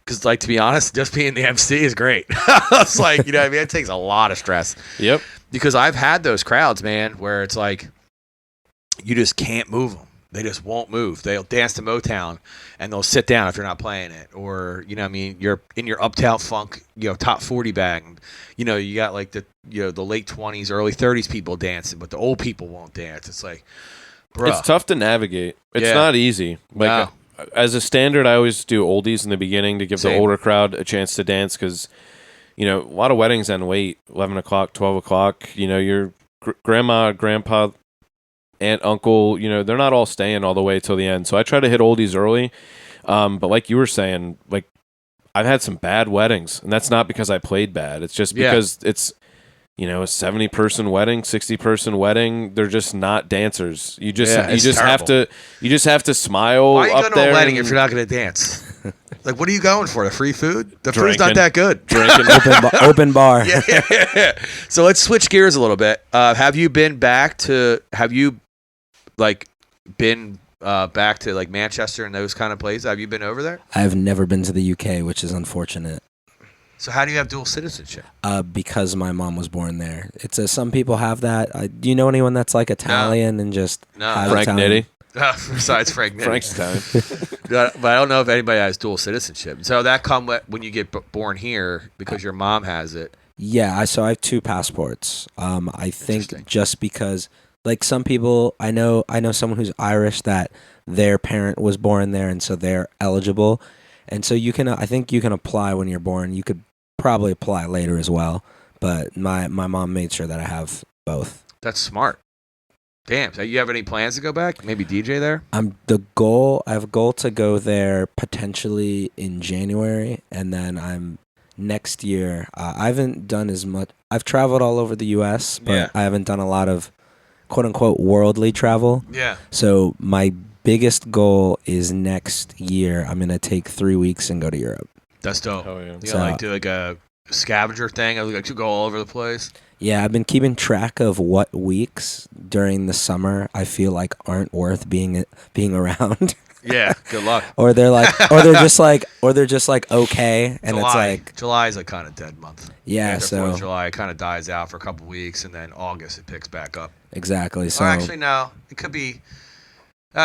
because like to be honest, just being the MC is great. It's like, what I mean, it takes a lot of stress. Yep. Because I've had those crowds, man, where it's like you just can't move them. They just won't move. They'll dance to Motown and they'll sit down if you're not playing it. Or, what I mean, you're in your Uptown Funk, top 40 bag. And, you got like the late 20s, early 30s people dancing, but the old people won't dance. It's like, bro. It's tough to navigate. It's not easy. Like as a standard, I always do oldies in the beginning to give the older crowd a chance to dance because, a lot of weddings end late, 11 o'clock, 12 o'clock. Your grandma, grandpa, aunt, uncle, they're not all staying all the way till the end. So I try to hit oldies early. But like you were saying, like I've had some bad weddings, and that's not because I played bad. It's just because it's a 70-person wedding, 60-person wedding. They're just not dancers. You just have to smile. Why are you up going to there a wedding if you're not going to dance? Like, what are you going for? The free food? The food's not Drinking. that good. Drinking. Open bar. Yeah. So let's switch gears a little bit. Have you been back to like Manchester and those kind of places? Have you been over there? I've never been to the UK, which is unfortunate. So how do you have dual citizenship? Because my mom was born there. It's some people have that. Do you know anyone that's like Italian and just has Frank Italian? Nitti. Besides Frank Nitti. Frank's Italian. But I don't know if anybody has dual citizenship. So that come when you get born here because your mom has it. Yeah, so I have 2 passports. I think Interesting. just because, like some people, I know someone who's Irish that their parent was born there, and so they're eligible. And so I think you can apply when you're born. You could probably apply later as well. But my mom made sure that I have both. That's smart. Damn. So you have any plans to go back? Maybe DJ there? I have a goal to go there potentially in January, and then next year. I haven't done as much. I've traveled all over the U.S., but I haven't done a lot of quote unquote worldly travel. Yeah. So my biggest goal is next year. I'm gonna take 3 weeks and go to Europe. That's dope. Oh, yeah. You know, do like a scavenger thing? Like you go all over the place? Yeah, I've been keeping track of what weeks during the summer I feel like aren't worth being around. Yeah, good luck. or they're just like okay, and it's like July is a kind of dead month. Yeah, After so 4th of July it kind of dies out for a couple weeks, and then August it picks back up. exactly. So Or actually, no, it could be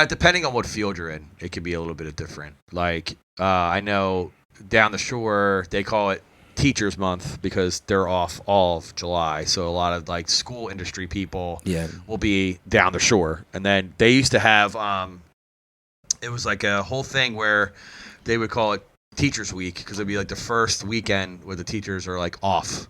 depending on what field you're in. It could be a little bit different. Like I know down the shore they call it Teachers Month because they're off all of July, so a lot of like school industry people will be down the shore, and then they used to have it was like a whole thing where they would call it Teachers Week because it'd be like the first weekend where the teachers are like off.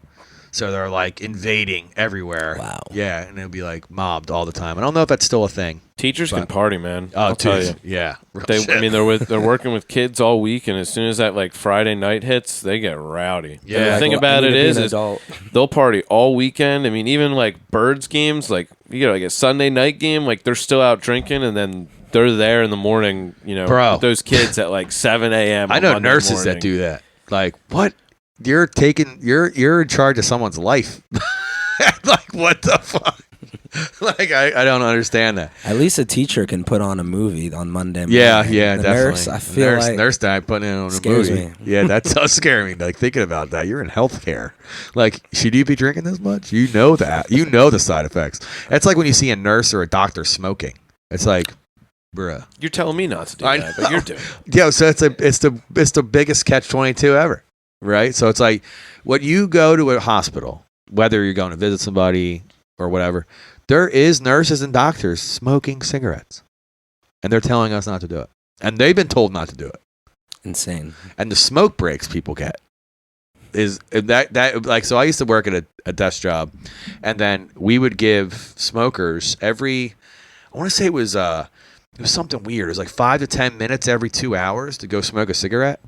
So they're like invading everywhere. Wow. Yeah, and it'd be like mobbed all the time. I don't know if that's still a thing. Teachers can party, man. Oh, I'll tell you. Yeah. Real They, shit. I mean, they're working with kids all week, and as soon as that like Friday night hits, they get rowdy. Yeah. And the Like, thing well, about I it need to be is an adult. they'll party all weekend. I mean, even like Birds games, like you get like a Sunday night game, like they're still out drinking, and then they're there in the morning, Bro. with those kids at like 7 a.m. I on know Monday nurses morning. that do that. Like, what? You're in charge of someone's life. Like, what the fuck? Like, I don't understand that. At least a teacher can put on a movie on Monday morning. Yeah, The definitely. Nurse, I feel like nurse died putting it on a scares movie. me. Yeah, that does scare me. Like thinking about that, you're in healthcare. Like, should you be drinking this much? You know that. You know the side effects. It's like when you see a nurse or a doctor smoking. It's like, bruh. You're telling me not to do I that, know. but you're doing it. Yeah, so it's the biggest catch-22 ever, right? So it's like when you go to a hospital, whether you're going to visit somebody or whatever, there is nurses and doctors smoking cigarettes, and they're telling us not to do it, and they've been told not to do it. insane. And the smoke breaks people get is that like, so I used to work at a desk job, and then we would give smokers I want to say it was something weird. It was like 5 to 10 minutes every 2 hours to go smoke a cigarette.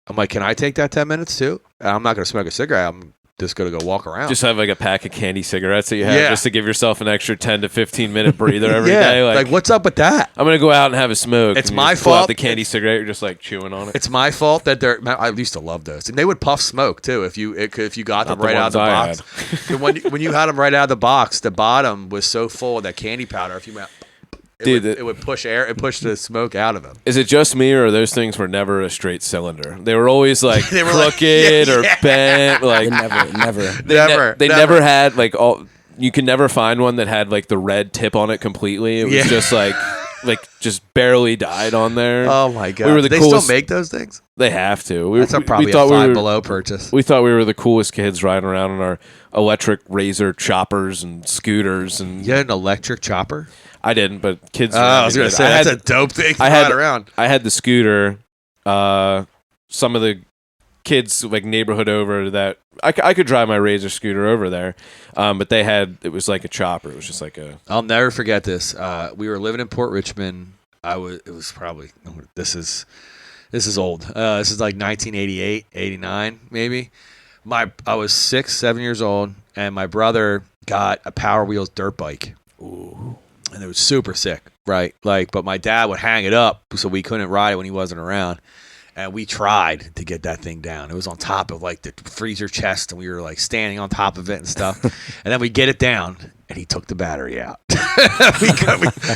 I'm like, can I take that 10 minutes too? And I'm not going to smoke a cigarette. I'm just going to go walk around. Just have like a pack of candy cigarettes that you have Yeah. just to give yourself an extra 10 to 15 minute breather every day. yeah. Like, what's up with that? I'm gonna go out and have a smoke. It's and you my just pull out fault. the candy cigarette. You're just like chewing on it. It's my fault that I used to love those, and they would puff smoke too. If you got them Not the right out of the ones box, And when you had them right out of the box, the bottom was so full of that candy powder. If you went, it would push air. It pushed the smoke out of them. Is it just me, or those things were never a straight cylinder? They were always like They were like- crooked yeah, or yeah. bent. Like Never. they never had like all. You can never find one that had like the red tip on it completely. It was Yeah. just like just barely died on there. Oh my god! We were the they coolest. still make those things. They have to. That's probably a thought Five we were, Below purchase. We thought we were the coolest kids riding around on our electric razor choppers and scooters and You had an electric chopper? I didn't, but kids. I was going gonna to say that's a dope thing to ride around. I had the scooter. Some of the kids like neighborhood over that I could drive my Razor scooter over there, but it was like a chopper. It was just like a. I'll never forget this. We were living in Port Richmond. It was probably this is old. This is like 1988, 89 maybe. I was 6, 7 years old, and my brother got a Power Wheels dirt bike. Ooh. And it was super sick, right? Like, but my dad would hang it up so we couldn't ride it when he wasn't around. And we tried to get that thing down. It was on top of like the freezer chest, and we were like standing on top of it and stuff. And then we get it down, and he took the battery out.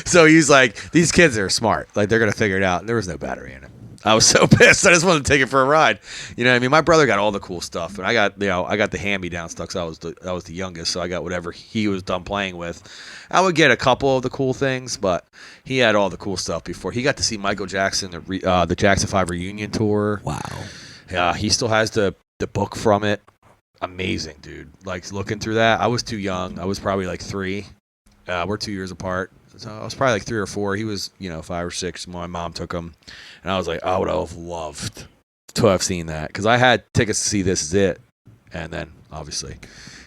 So he's like, these kids are smart. Like, they're going to figure it out. There was no battery in it. I was so pissed. I just wanted to take it for a ride. You know what I mean? My brother got all the cool stuff, and I got the hand-me-down stuff because I was the youngest, so I got whatever he was done playing with. I would get a couple of the cool things, but he had all the cool stuff before. He got to see Michael Jackson, the Jackson 5 reunion tour. Wow. He still has the book from it. Amazing, dude. Like, looking through that, I was too young. I was probably like 3. We're 2 years apart. So I was probably like 3 or 4. He was, 5 or 6. My mom took him. And I was like, I would have loved to have seen that. Because I had tickets to see This Is It. And then, obviously,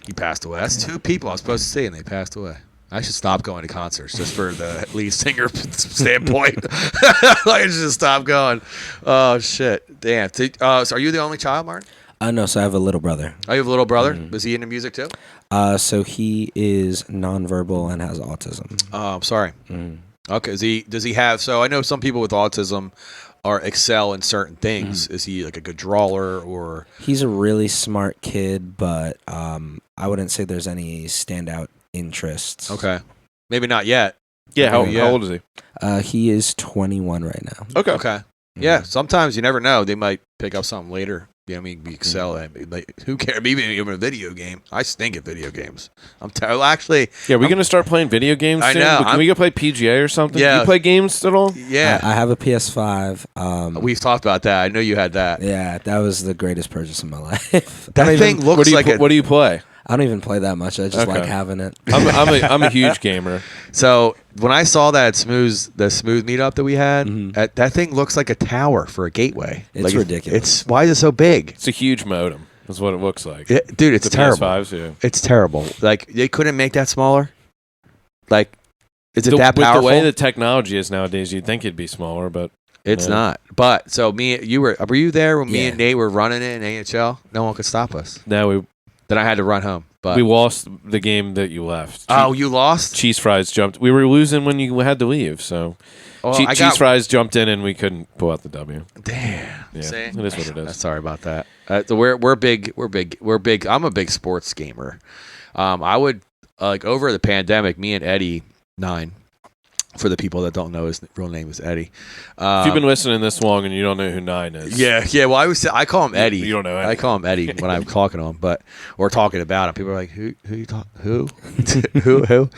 he passed away. That's 2 people I was supposed to see, and they passed away. I should stop going to concerts just for the lead singer standpoint. I should just stop going. Oh, shit. Damn. So are you the only child, Martin? No, so I have a little brother. Oh, you have a little brother? Was he into music, too? So he is nonverbal and has autism. Oh, I'm sorry. Okay. Does he have? So I know some people with autism excel in certain things. Is he like a good drawer or? He's a really smart kid, but I wouldn't say there's any standout interests. Okay. Maybe not yet. Yeah. How old is he? He is 21 right now. Okay. Okay. Yeah. Sometimes you never know. They might pick up something later. Yeah, I mean, we excel at like, who cares? Even a video game. I stink at video games. Actually. Yeah, we're gonna start playing video games soon. I know. Can we go play PGA or something? Yeah. You play games at all? Yeah. I have a PS5. We've talked about that. I know you had that. Yeah, that was the greatest purchase of my life. That thing looks like what do you play? I don't even play that much. I just like having it. I'm a huge gamer. So when I saw the smooth meetup that we had, that thing looks like a tower for a gateway. It's ridiculous. Why is it so big? It's a huge modem. That's what it looks like. Dude, it's terrible. PS5s, yeah. It's terrible. Like, they couldn't make that smaller. Like, is it that with powerful? the way the technology is nowadays, you'd think it'd be smaller, but it's not. But so were you there when me and Nate were running it in AHL? No one could stop us. No, Then I had to run home. But we lost the game that you left. Oh, you lost? Cheese Fries jumped. We were losing when you had to leave, so Cheese Fries jumped in and we couldn't pull out the W. Damn. Yeah, See? it is what it is. Sorry about that. So we're big. I'm a big sports gamer. I would over the pandemic, me and Eddie 9. For the people that don't know, his real name is Eddie. If you've been listening this long and you don't know who 9 is, yeah. Well, I call him Eddie. You don't know Eddie. I call him Eddie when I'm talking to him, or talking about him. People are like, "Who you talk? Who? who?"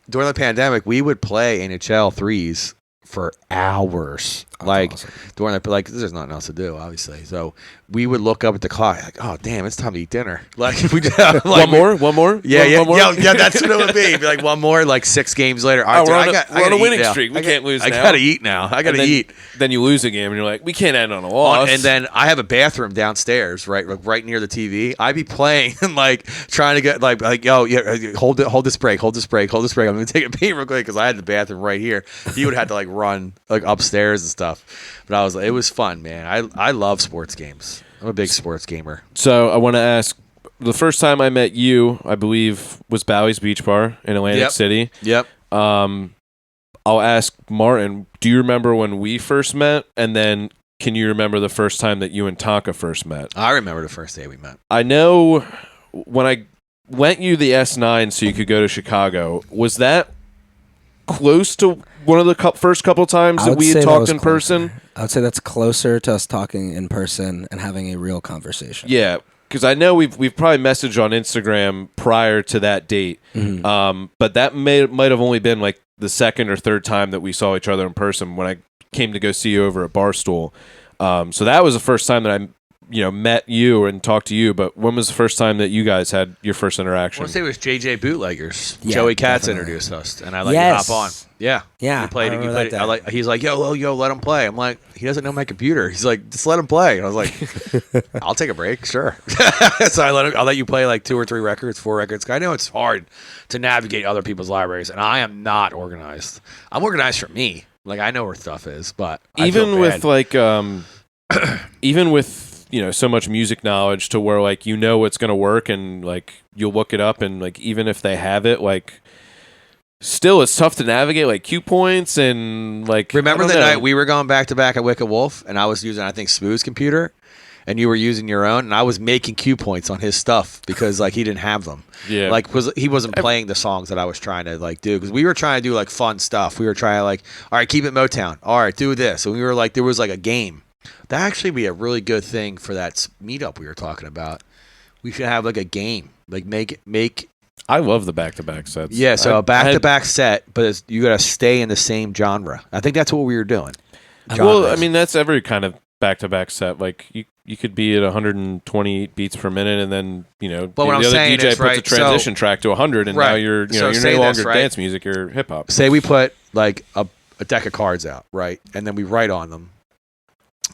During the pandemic, we would play NHL 3s for hours. That's awesome. During there's nothing else to do, obviously. So we would look up at the clock, like, oh damn, it's time to eat dinner. Like we just, one more. Yeah, one more? yeah. That's what it would be. Be like one more, like 6 games later. All right, we're on a winning streak. We can't lose. I gotta eat now. I gotta eat. Then you lose a game, and you're like, we can't end on a loss. And then I have a bathroom downstairs, right near the TV. I'd be playing and like trying to get like yo, yeah, hold this break. I'm gonna take a pee real quick because I had the bathroom right here. He would have to like run like upstairs and stuff. But it was fun, man. I love sports games. I'm a big sports gamer. So I want to ask, the first time I met you, I believe, was Bowie's Beach Bar in Atlantic City. Yep. I'll ask Martin, do you remember when we first met? And then can you remember the first time that you and Tonka first met? I remember the first day we met. I know when I lent you the S9 so you could go to Chicago, was that close to one of the first couple times that we had talked in person? I would say that's closer to us talking in person and having a real conversation. Yeah, because I know we've probably messaged on Instagram prior to that date, but that might have only been like the second or third time that we saw each other in person when I came to go see you over at Barstool. So that was the first time that I met you and talked to you, but when was the first time that you guys had your first I interaction? want to say it was JJ Bootleggers. Yeah, Joey Katz definitely. introduced us, and I let you hop on. Yeah, Yeah, He played. I He remember played. that. He's like, yo, let him play. I'm like, he doesn't know my computer. He's like, just let him play. And I was like, I'll take a break, sure. So I'll let you play like 2 or 3 records, 4 records. I know it's hard to navigate other people's libraries, and I am not organized. I'm organized for me. Like I know where stuff is, but I feel Even with bad. like, even with so much music knowledge to where like what's gonna work and like you'll look it up and like even if they have it like. Still, it's tough to navigate like cue points and like. Remember I the don't know. night we were going back to back at Wicked Wolf, and I was using I think Smooth's computer, and you were using your own, and I was making cue points on his stuff because like he didn't have them. Yeah. Like he wasn't playing the songs that I was trying to like do because we were trying to do like fun stuff. We were trying to like, all right, keep it Motown. All right, do this. And we were like, there was like a game. That actually be a really good thing for that meetup we were talking about. We should have like a game, like make. I love the back-to-back sets. Yeah, so a I back-to-back set, but you got to stay in the same genre. I think that's what we were doing. Well, I Genres. mean, that's every kind of back-to-back set. Like you could be at 120 beats per minute, and then But what I'm the other saying DJ is, puts right, a transition track to 100, and now Right. you're So you're say no this, longer right? dance music, you're hip hop. Say we put like a deck of cards out, right? And then we write on them,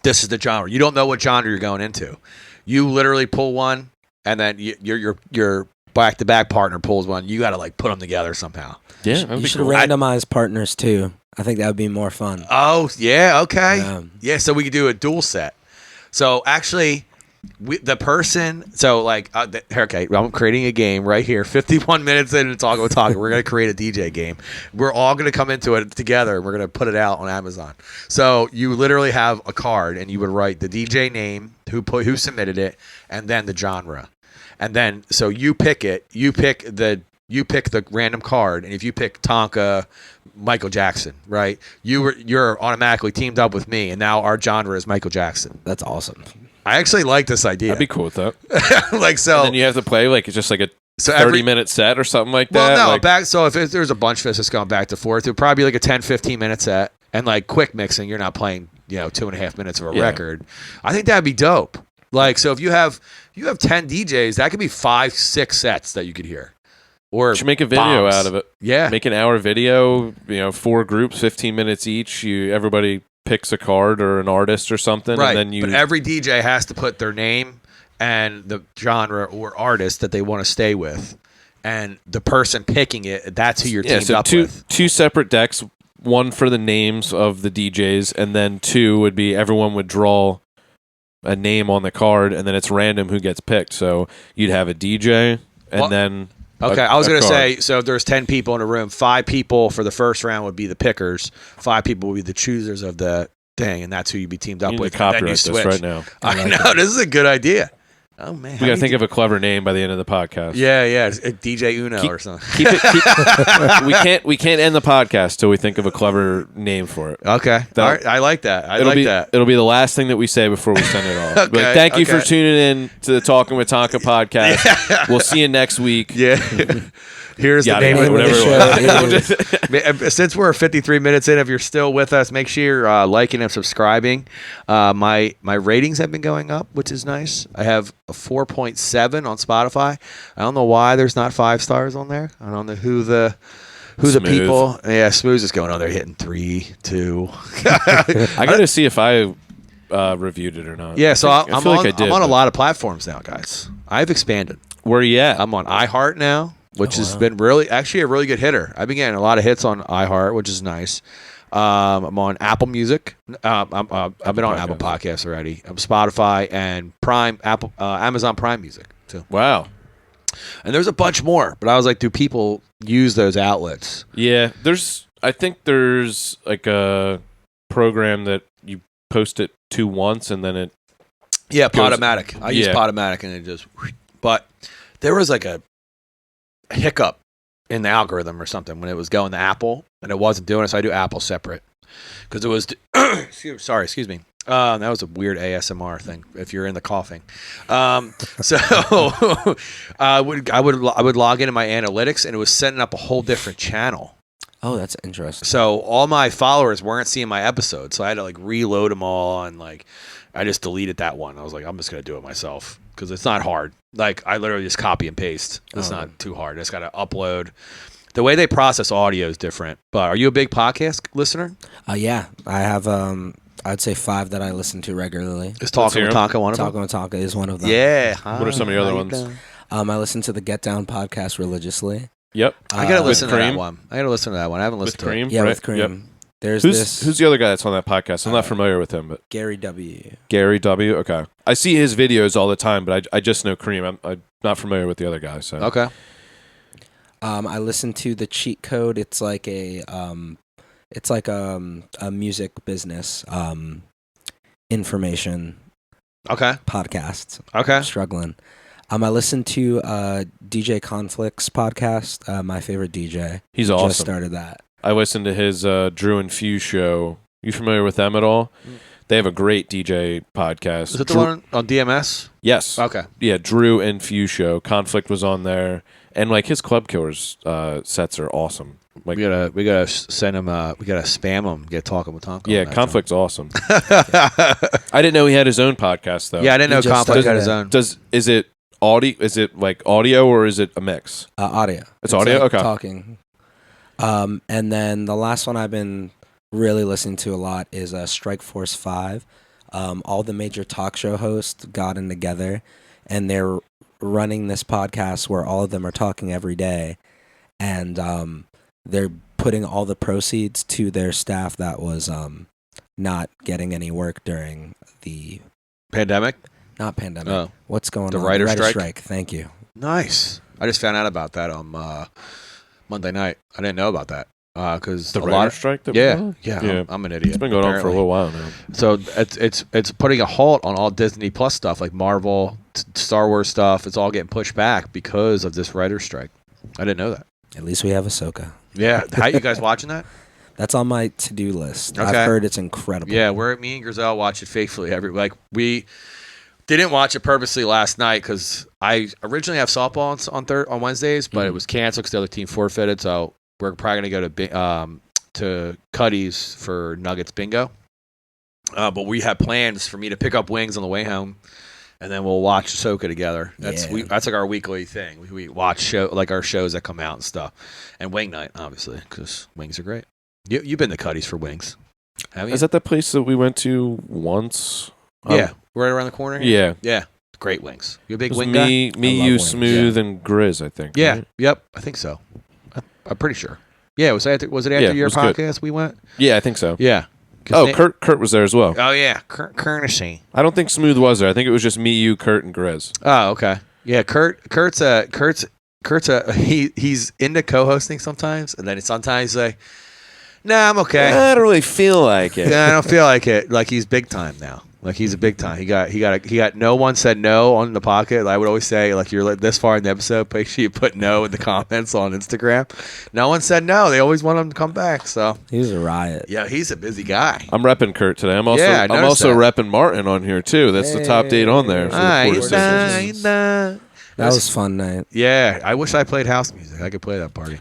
this is the genre. You don't know what genre you're going into. You literally pull one, and then your back-to-back partner pulls one. You got to like put them together somehow. Yeah, that'd You be should cool. randomize partners too. I think that would be more fun. Oh, yeah, okay. Yeah. So we could do a dual set. So actually, the person, so like, okay, I'm creating a game right here. 51 minutes into Talking with Talkin. We're going to create a DJ game. We're all going to come into it together. We're going to put it out on Amazon. So you literally have a card, and you would write the DJ name, who submitted it, and then the genre. And then, so you pick it. You pick the random card, and if you pick Tonka, Michael Jackson, right? You're automatically teamed up with me, and now our genre is Michael Jackson. That's awesome. I actually like this idea. I'd be cool with that. like so. And then you have to play like it's just like a So 30-minute set or something like well, that. no, like, so if there's a bunch of us that's going back to forth, it would probably be like a 10, 15-minute set, and like quick mixing. You're not playing 2.5 minutes of a record. I think that'd be dope. Like so, if you have 10 DJs, that could be 5, 6 sets that you could hear. Or you should make a video bombs. out of it. Yeah. Make an hour video. 4 groups, 15 minutes each. Everybody picks a card or an artist or something, Right. and then But every DJ has to put their name and the genre or artist that they want to stay with, and the person picking it, that's who you're teamed up with. Two separate decks. One for the names of the DJs, and then 2 would be everyone would draw a name on the card, and then it's random who gets picked. So you'd have a DJ, and then Okay, I I was going to card. say, so if there's 10 people in a room, 5 people for the first round would be the pickers, 5 people would be the choosers of the thing, and that's who you'd be teamed up You need with. to and then you copyright this switch. right now. I know, this is a good idea. Oh, man. We got to think of a clever name by the end of the podcast. Yeah, it's DJ Uno or something. Keep it. we can't end the podcast till we think of a clever name for it. Okay. All right, I like that. I like that. It'll be the last thing that we say before we send it off. Okay, Thank you for okay. tuning in to the Talking with Tonka podcast. We'll see you next week. Yeah. Here's the Yada, name yada, of whatever the show. Since we're 53 minutes in, if you're still with us, make sure you're liking and subscribing. My ratings have been going up, which is nice. I have a 4.7 on Spotify. I don't know why there's not 5 stars on there. I don't know who the Smooth. people. Yeah, Smooth is going on there hitting 3, 2. I got to see if I reviewed it or not. Yeah, so I I'm feel on, like I did, I'm on a but- lot of platforms now, guys. I've expanded. Where are you at? I'm on iHeart now, which has been really a really good hitter. I've been getting a lot of hits on iHeart, which is nice. I'm on Apple Music. I've been on Apple Podcasts already. I'm Spotify and Prime, Amazon Prime Music too. Wow. And there's a bunch more, but I was like, do people use those outlets? Yeah, I think there's like a program that you post it to once and then it. Yeah, Goes- Podomatic. I use yeah. Podomatic and it just. But there was like a hiccup in the algorithm or something when it was going to Apple and it wasn't doing it, so I do Apple separate because it was. Excuse me. That was a weird ASMR thing. If you're in the coughing, so I would log into my analytics and it was setting up a whole different channel. Oh, that's interesting. So all my followers weren't seeing my episodes, so I had to like reload them all, and like I just deleted that one. I was like, I'm just gonna do it myself because it's not hard. Like I literally just copy and paste. It's not too hard. I just gotta upload. The way they process audio is different. But are you a big podcast listener? Yeah, I have. I'd say 5 that I listen to regularly. Is Talkin with Tonka one of them? Talkin with Tonka is one of them. Yeah. What are some of your other ones? I listen to the Get Down podcast religiously. Yep. I gotta listen to that Cream? one. I haven't listened to Cream? it. Yeah, Right? with Cream. Yep. There's Who's the other guy that's on that podcast? I'm not familiar with him, but Gary W. Gary W. Okay, I see his videos all the time, but I just know Cream. I'm not familiar with the other guy. So Okay. I listen to the Cheat Code. It's like a music business information Okay. podcast. Okay. I'm struggling. I listen to DJ Conflict's podcast. My favorite DJ. he's Just awesome. started that. I listened to his Drew and Few show. You familiar with them at all? They have a great DJ podcast. Is it the one on DMS? Yes. Okay. Yeah, Drew and Few show. Conflict was on there, and like his Club Killers sets are awesome. Like, We gotta send him. We gotta spam him. Get talking with Tonka. yeah, on that Conflict's awesome. I didn't know he had his own podcast though. Yeah, I didn't know He just Conflict started had his it. own. Is it audio? Is it like audio or is it a mix? Audio. It's audio? like Okay. Talking. And then the last one I've been really listening to a lot is Strike Force 5. All the major talk show hosts got in together, and they're running this podcast where all of them are talking every day, and they're putting all the proceeds to their staff that was not getting any work during the Pandemic. not pandemic. Oh. What's going The on? writer strike? Thank you. Nice. I just found out about that on Monday night. I didn't know about that because The writer strike? That Yeah, was on? yeah. I'm an idiot. It's been going on for a apparently. little while now. So it's putting a halt on all Disney Plus stuff like Marvel, Star Wars stuff. It's all getting pushed back because of this writer strike. I didn't know that. At least we have Ahsoka. Yeah, how you guys watching that? That's on my to-do list. Okay. I've heard it's incredible. Yeah, me and Grizel watch it faithfully. We didn't watch it purposely last night because I originally have softball on Wednesdays, but it was canceled because the other team forfeited. So we're probably gonna go to Cuddy's for Nuggets bingo. But we have plans for me to pick up wings on the way home, and then we'll watch Ahsoka together. That's like our weekly thing. We watch our shows that come out and stuff, and wing night obviously because wings are great. You've been to Cuddy's for wings, haven't you? Is that the place that we went to once? Yeah, right around the corner here? Yeah. Yeah, great wings. You a big It was wing guy? me, I love you, wings, Smooth, and Grizz, I think. Yeah, right? yep, I think so. I'm pretty sure. Yeah, was it after Yeah, it your was good. podcast we went? Yeah, I think so. Yeah. Oh, Kurt was there as well. Oh, yeah, Kernishy. I don't think Smooth was there. I think it was just me, you, Kurt, and Grizz. Oh, okay. Yeah, Kurt's he's into co-hosting sometimes, and then sometimes he's like, nah, I'm okay. I don't really feel like it. Yeah, I don't feel like it. Like he's big time now. Like he's a big time. He got no one said no on the pocket. I would always say like you're like this far in the episode, make sure you put no in the comments on Instagram. No one said no. They always want him to come back. So He was a riot. yeah, he's a busy guy. I'm repping Kurt today. I'm also Yeah, I I'm noticed also that. repping Martin on here too. That's the top date on there. For the Porter Sisters. That was a fun night. Yeah, I wish I played house music. I could play that party.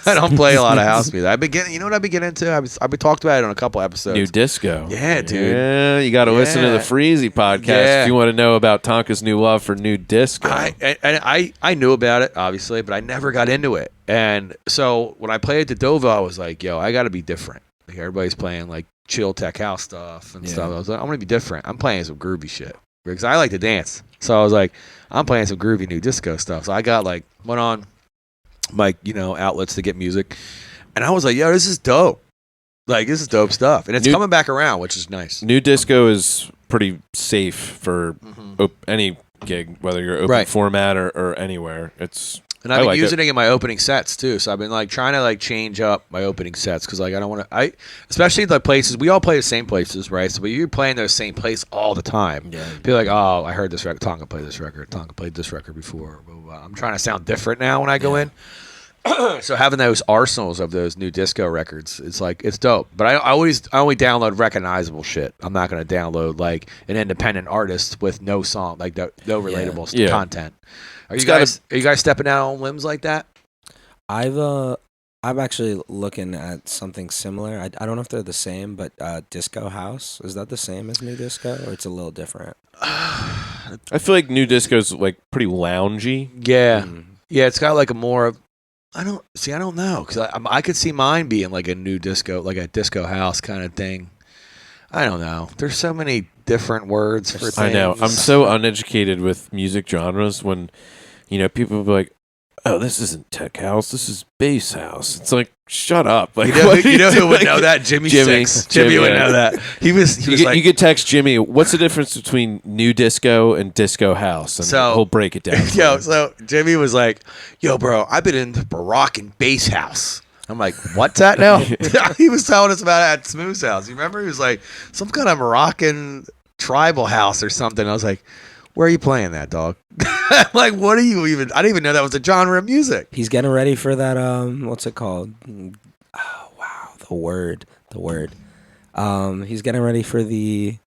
I don't play a lot of house music. I've been getting, you know what I've been getting into? I've been talked about it on a couple episodes. New disco. Yeah, dude. Yeah, you got to listen to the Yeah. Freezy podcast Yeah. if you want to know about Tonka's new love for new disco. I knew about it obviously, but I never got into it. And so when I played at the Dova, I was like, yo, I got to be different. Like everybody's playing like chill tech house stuff and stuff. I was like, I'm gonna be different. I'm playing some groovy shit because I like to dance. So I was like, I'm playing some groovy new disco stuff. So I got went on outlets to get music, and I was like, yo, this is dope. Like this is dope stuff, and it's coming back around, which is nice. New disco is pretty safe for any gig, whether you're open format or anywhere. And I've been like using it in my opening sets too. So I've been trying to change up my opening sets because I don't want to. Especially the places we all play the same places, right? So you're playing those same place all the time. Yeah. Be like, oh, I heard this record. Tonka played this record. Tonka played this record before. Blah, blah, blah. I'm trying to sound different now when I go in. So having those arsenals of those new disco records, it's dope. But I only download recognizable shit. I'm not going to download an independent artist with no song, no relatable content. Are you guys stepping out on limbs like that? I've I'm actually looking at something similar. I don't know if they're the same, but disco house, is that the same as new disco, or it's a little different? I feel like new disco's like pretty loungy. Yeah, Mm. yeah. It's got like a more of. I don't know because I could see mine being like a new disco, like a disco house kind of thing. I don't know. There's so many different words for things. I know. I'm so uneducated with music genres when, people will be like, oh, this isn't tech house. This is bass house. It's like, shut up. Like, You know who would know that? Jimmy Six. Jimmy would know that. He was like, you could text Jimmy, what's the difference between new disco and disco house? And So- he'll break it down. so Jimmy was like, yo, bro, I've been in the Baroque and bass house. I'm like, what's that now? He was telling us about it at Smooth's house. You remember? He was like, some kind of Moroccan tribal house or something. I was like, where are you playing that, dog? Like, what are you even? I didn't even know that was a genre of music. He's getting ready for that. What's it called? Oh wow, the word. He's getting ready for the.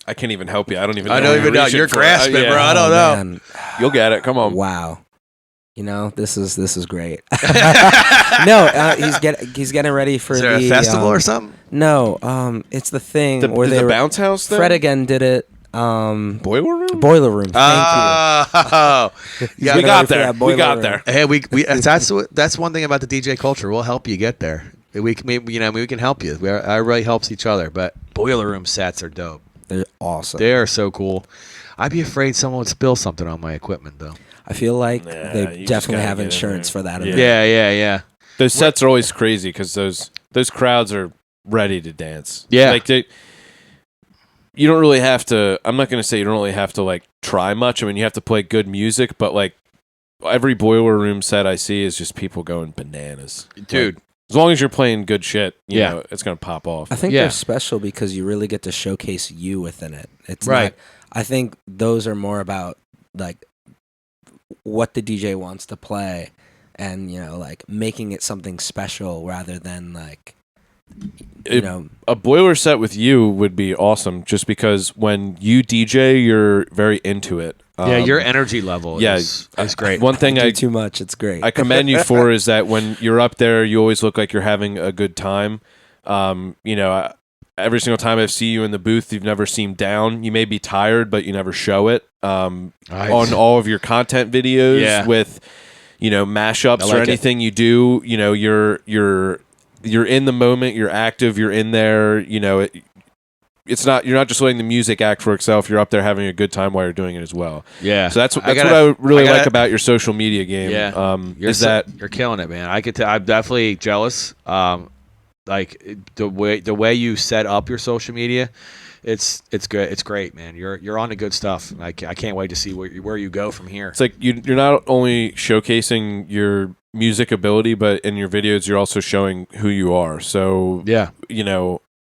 I can't even help you. I don't even know. I don't even know. You're grasping, bro. I don't know. Man. You'll get it. Come on. Wow. This is great. No, he's getting ready for Is there the a festival or something? No, it's the thing where the bounce house thing? Fred again did it. Boiler room? Boiler room. Thank Oh, yeah. We got for there. that We boiler got room. there. Hey, that's one thing about the DJ culture. We'll help you get there. We can help you. Everybody helps each other. But boiler room sets are dope. They're awesome. They are so cool. I'd be afraid someone would spill something on my equipment, though. I feel like Nah, they you just definitely gotta have get in insurance there. for that. Yeah. Yeah. Those sets are always crazy because those crowds are ready to dance. Yeah. Like you don't really have to. I'm not going to say you don't really have to like try much. I mean, you have to play good music, but like every boiler room set I see is just people going bananas, Dude. Like, as long as you're playing good shit, you Yeah. know, it's going to pop off. I think Yeah. they're special because you really get to showcase you within it. It's Right. I think those are more about like what the DJ wants to play, and like making it something special rather than like A boiler set with you would be awesome, just because when you DJ, you're very into it. Your energy level is great. One thing do I too much. It's great. I commend you for is that when you're up there, you always look like you're having a good time. Every single time I see you in the booth, you've never seemed down. You may be tired, but you never show it. On all of your content videos with, mashups like or it. anything you do, you're in the moment, you're active, you're in there, it's not, you're not just letting the music act for itself. You're up there having a good time while you're doing it as well. Yeah. So that's what I really like about your social media game. Yeah. You're killing it, man. I could tell. I'm definitely jealous. Like the way you set up your social media, it's good. It's great, man. You're on to good stuff. I can't wait to see where you go from here. It's like you're not only showcasing your music ability, but in your videos, you're also showing who you are. So Yeah.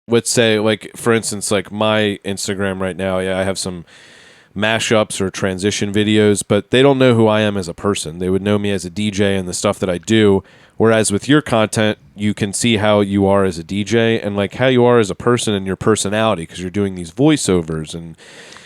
Let's say, like, for instance, like my Instagram right now, I have some mashups or transition videos, but they don't know who I am as a person. They would know me as a DJ and the stuff that I do. Whereas with your content, you can see how you are as a DJ and like how you are as a person and your personality, because you're doing these voiceovers and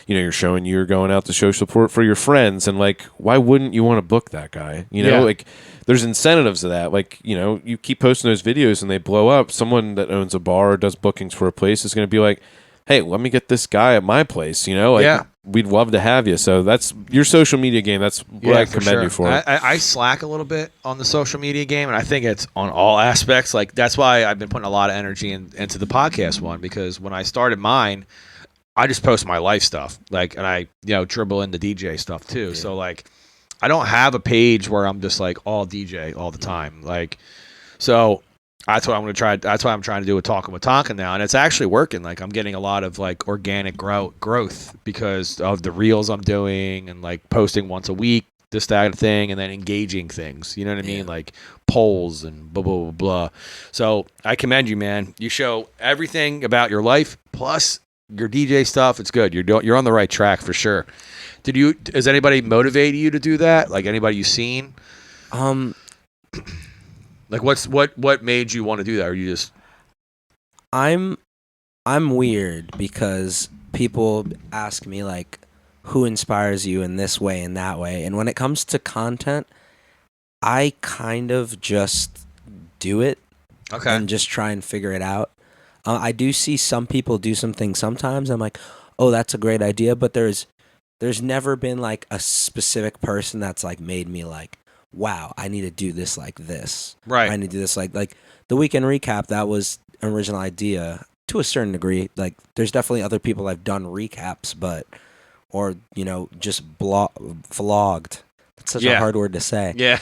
you're showing you're going out to show support for your friends, and like, why wouldn't you want to book that guy? Like, there's incentives to that. Like, you keep posting those videos and they blow up. Someone that owns a bar or does bookings for a place is going to be like, hey, let me get this guy at my place. We'd love to have you. So that's your social media game. That's what I commend you for. I slack a little bit on the social media game, and I think it's on all aspects. Like, that's why I've been putting a lot of energy into the podcast one, because when I started mine, I just post my life stuff, like, and I dribble in the DJ stuff too. Yeah. So like, I don't have a page where I'm just like all DJ all the time. Like, so that's what I'm going to try. That's what I'm trying to do with Talkin with Tonka now, and it's actually working. Like, I'm getting a lot of like organic growth because of the reels I'm doing and like posting once a week, this, that thing, and then engaging things. You know what I mean? Like polls and blah blah blah blah. So I commend you, man. You show everything about your life plus your DJ stuff. It's good. You're on the right track for sure. Has anybody motivated you to do that? Like, anybody you've seen? Like, what made you want to do that? Or you just? I'm weird because people ask me like, who inspires you in this way and that way, and when it comes to content, I kind of just do it Okay. and just try and figure it out. I do see some people do some things sometimes. I'm like, oh, that's a great idea. But there's never been like a specific person that's like made me like, wow, I need to do this like this. Right. I need to do this like the weekend recap. That was an original idea to a certain degree. Like there's definitely other people I've done recaps, or just vlogged. That's such a hard word to say. Yeah.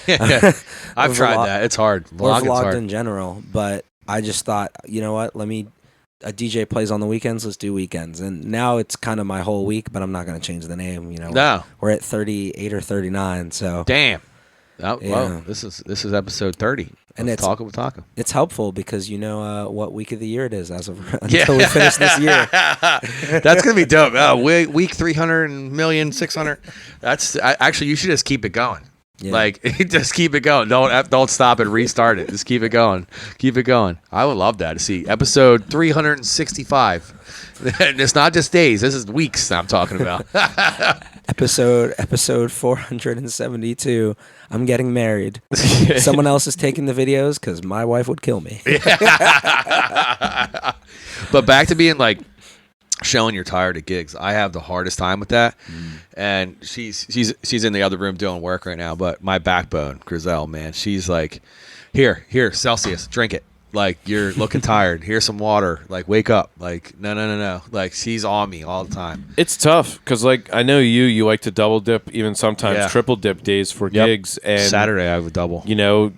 I've tried that. It's hard. Or Vlogging's vlogged hard. in general. But I just thought, you know what? A DJ plays on the weekends. Let's do weekends. And now it's kind of my whole week, but I'm not going to change the name. No. We're at 38 or 39. So Damn. Oh, Yeah. Whoa. This is episode 30. And Let's talk with Tonka. it's helpful because you know what week of the year it is until we finish this year. That's gonna be dope. Week 300 million 600. Actually, you should just keep it going. Yeah. Like just keep it going. Don't stop and restart it. Just keep it going. Keep it going. I would love that to see episode 365. And it's not just days. This is weeks I'm talking about. Episode 472. I'm getting married. Someone else is taking the videos because my wife would kill me. But back to being like showing you're tired at gigs. I have the hardest time with that. And she's in the other room doing work right now. But my backbone, Griselle, man, she's like, here, Celsius, drink it. Like, you're looking tired. Here's some water. Like, wake up. Like, no. Like, she's on me all the time. It's tough because, like, I know you like to double dip, even sometimes triple dip days for gigs. And Saturday I have a double. You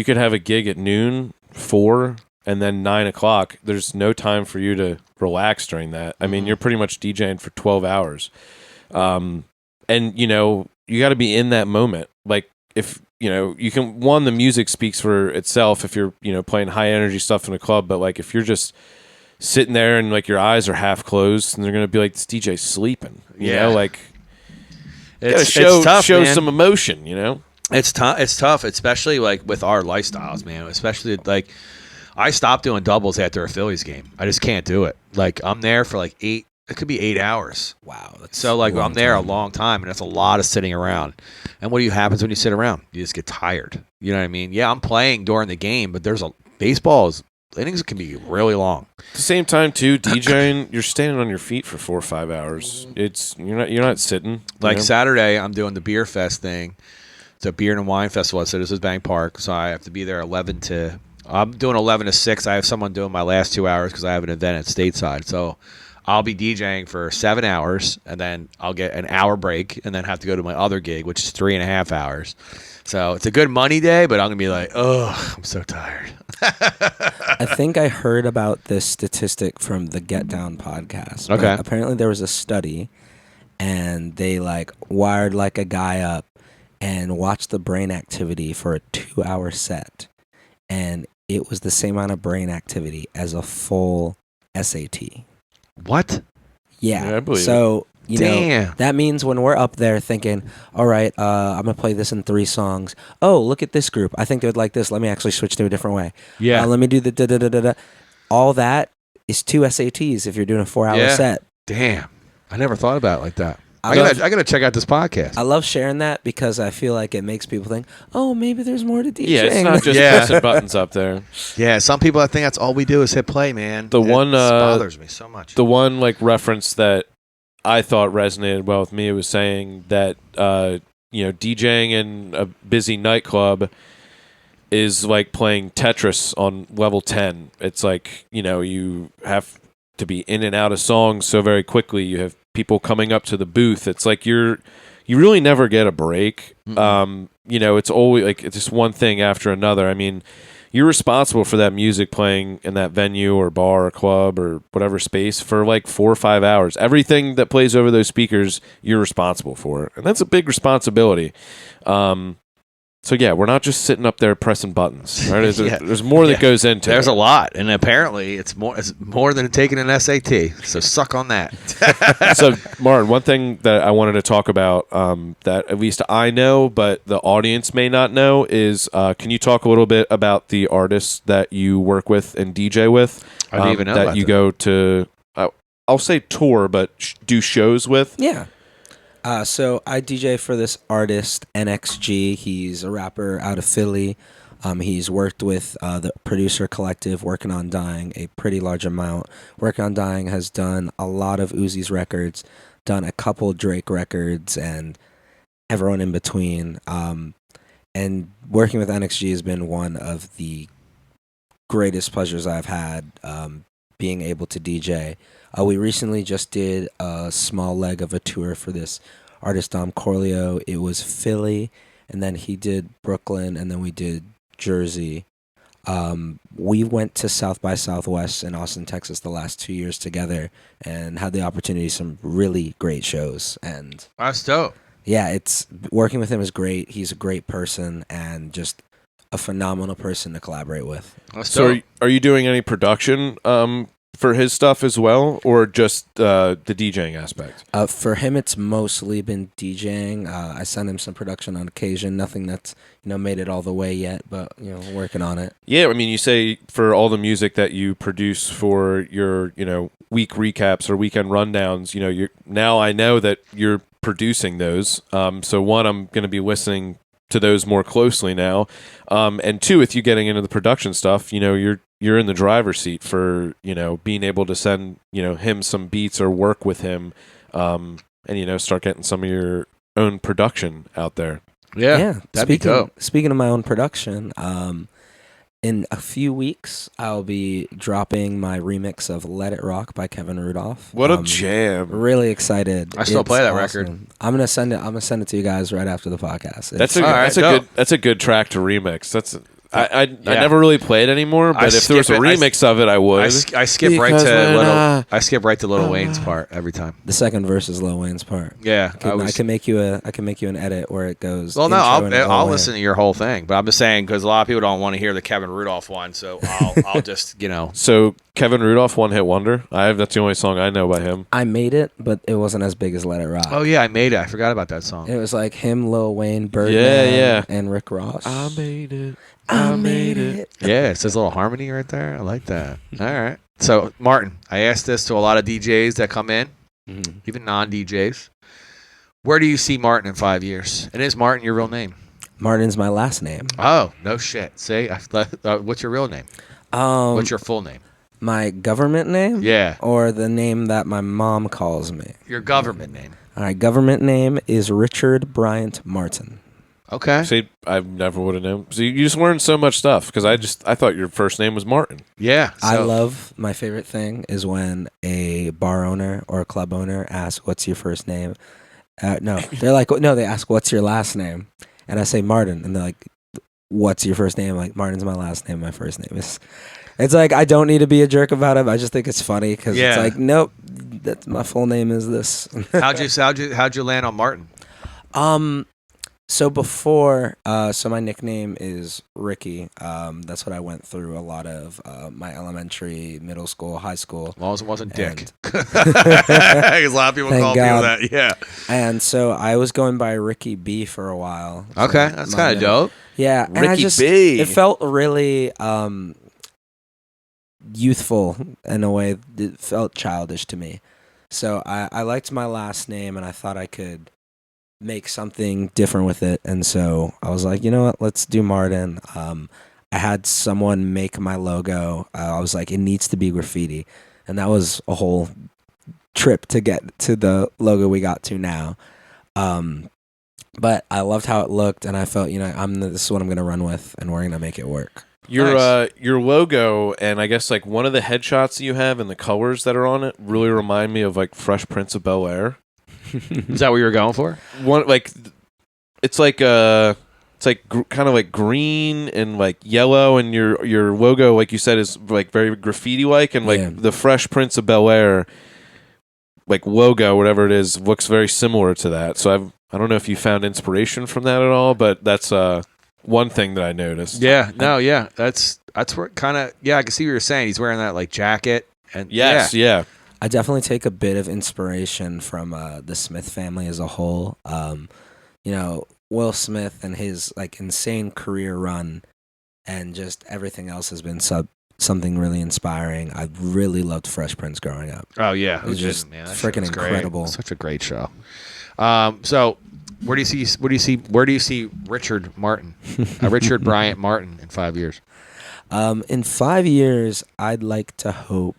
could have a gig at noon, 4, and then 9 o'clock. There's no time for you to relax during that. I mean, you're pretty much DJing for 12 hours. And, you got to be in that moment. Like, if you can, the music speaks for itself if you're, playing high energy stuff in a club, but like if you're just sitting there and like your eyes are half closed and they're going to be like, this DJ's sleeping, like it's tough, show man. some emotion, It's tough, especially like with our lifestyles, man. Especially like I stopped doing doubles after a Phillies game. I just can't do it. Like I'm there for like 8. It could be 8 hours. Wow. So like I'm there a long time, and that's a lot of sitting around. And what happens when you sit around? You just get tired. You know what I mean? Yeah, I'm playing during the game, but innings can be really long. At the same time, too, DJing, you're standing on your feet for 4 or 5 hours. You're not sitting. Like Saturday, I'm doing the beer fest thing. It's a beer and wine festival. So this is Bank Park, so I have to be there I'm doing 11 to 6. I have someone doing my last 2 hours because I have an event at Stateside. So I'll be DJing for 7 hours, and then I'll get an hour break, and then have to go to my other gig, which is 3.5 hours. So it's a good money day, but I'm going to be like, oh, I'm so tired. I think I heard about this statistic from the Get Down podcast. Okay. Apparently there was a study, and they like wired like a guy up and watched the brain activity for a 2-hour set. And it was the same amount of brain activity as a full SAT. What? Yeah. I believe so, Damn. that means when we're up there thinking, all right, I'm going to play this in 3 songs. Oh, look at this group. I think they would like this. Let me actually switch to a different way. Yeah. Let me do the da-da-da-da-da. All that is 2 SATs if you're doing a 4-hour set. Damn. I never thought about it like that. I I gotta check out this podcast. I love sharing that because I feel like it makes people think, oh, maybe there's more to DJing. Yeah, it's not just pressing buttons up there. Yeah, some people I think that's all we do is hit play, man. The one bothers me so much. The one like reference that I thought resonated well with me was saying that DJing in a busy nightclub is like playing Tetris on level 10. It's like, you have to be in and out of songs so very quickly. You have people coming up to the booth. It's like you really never get a break. It's always like it's just one thing after another. I mean, you're responsible for that music playing in that venue or bar or club or whatever space for like 4 or 5 hours. Everything that plays over those speakers, you're responsible for. And that's a big responsibility. So yeah, we're not just sitting up there pressing buttons. Right? There's more that goes into it. There's a lot, and apparently it's more than taking an SAT. So suck on that. So Martin, one thing that I wanted to talk about that at least I know, but the audience may not know, is can you talk a little bit about the artists that you work with and DJ with? I didn't even know that about you that. go to. I'll say tour, but do shows with. Yeah. So I DJ for this artist, NXG. He's a rapper out of Philly. He's worked with the producer collective, Working on Dying, a pretty large amount. Working on Dying has done a lot of Uzi's records, done a couple Drake records, and everyone in between. And working with NXG has been one of the greatest pleasures I've had, being able to DJ. We recently just did a small leg of a tour for this artist, Dom Corleo. It was Philly, and then he did Brooklyn, and then we did Jersey. We went to South by Southwest in Austin, Texas the last 2 years together and had the opportunity to some really great shows. And That's dope. yeah, it's working with him is great. He's a great person and just a phenomenal person to collaborate with. That's So dope. are you doing any production for his stuff as well, or just the DJing aspect? For him, it's mostly been DJing. I send him some production on occasion. Nothing that's made it all the way yet, but working on it. Yeah, I mean, you say for all the music that you produce for your week recaps or weekend rundowns, you're now I know that you're producing those. So one, I'm going to be listening to those more closely now, and two, with you getting into the production stuff, you're in the driver's seat for being able to send him some beats or work with him, and start getting some of your own production out there. Yeah, that'd be dope. Speaking of my own production, in a few weeks, I'll be dropping my remix of "Let It Rock" by Kevin Rudolph. What a jam! Really excited. I still It's play that awesome. record. I'm gonna send it to you guys right after the podcast. That's a good track to remix. I never really play it anymore, but if there was a skip it. remix of it, I would. I skip right Because to when Little Wayne's part every time. The second verse is Lil Wayne's part. Yeah, I can make you an edit where it goes. Well, no, intro and I'll Lil listen to your whole thing, but I'm just saying because a lot of people don't want to hear the Kevin Rudolph one, so I'll just So Kevin Rudolph, One Hit Wonder. That's the only song I know by him. I made it, but it wasn't as big as Let It Rock. Oh yeah, I made it. I forgot about that song. It was like him, Lil Wayne, Birdman, and Rick Ross. I made it. I made it. Yeah, it says a little harmony right there. I like that. All right. So Martin, I asked this to a lot of DJs that come in, even non-DJs. Where do you see Martin in 5 years? And is Martin your real name? Martin's my last name. Oh, no shit. Say, what's your real name? What's your full name? My government name? Yeah. Or the name that my mom calls me? Your government name. All right, government name is Richard Bryant Martin. Okay. See, I never would have known. So you just learned so much stuff because I thought your first name was Martin. Yeah. My favorite thing is when a bar owner or a club owner asks, "What's your first name?" They ask, "What's your last name?" And I say Martin, and they're like, "What's your first name?" I'm like, Martin's my last name. My first name is. It's like I don't need to be a jerk about it. I just think it's funny because it's like, nope, that's my full name is this. how'd you land on Martin? So before, my nickname is Ricky. That's what I went through a lot of my elementary, middle school, high school. As long as it wasn't Dick. Because a lot of people call people that. Yeah. And so I was going by Ricky B for a while. Okay, that's kind of dope. Yeah, and Ricky B. It felt really youthful in a way. It felt childish to me. So I liked my last name, and I thought I could make something different with it. And so I was like, you know what, let's do Martin. I had someone make my logo. I was like, it needs to be graffiti. And that was a whole trip to get to the logo we got to now. But I loved how it looked, and I felt, this is what I'm going to run with, and we're going to make it work. Your logo, and I guess like one of the headshots that you have and the colors that are on it really remind me of like Fresh Prince of Bel-Air. Is that what you were going for? It's kind of like green and like yellow, and your logo, like you said, is like very graffiti like, and like the Fresh Prince of Bel-Air like logo, whatever it is, looks very similar to that. So I don't know if you found inspiration from that at all, but that's one thing that I noticed. Yeah, that's where kind of I can see what you're saying. He's wearing that like jacket, and yeah. I definitely take a bit of inspiration from the Smith family as a whole. Will Smith and his like insane career run, and just everything else has been something really inspiring. I really loved Fresh Prince growing up. Oh yeah, it was just freaking incredible. Such a great show. So Where do you see Richard Martin, Richard Bryant Martin in 5 years? In 5 years, I'd like to hope.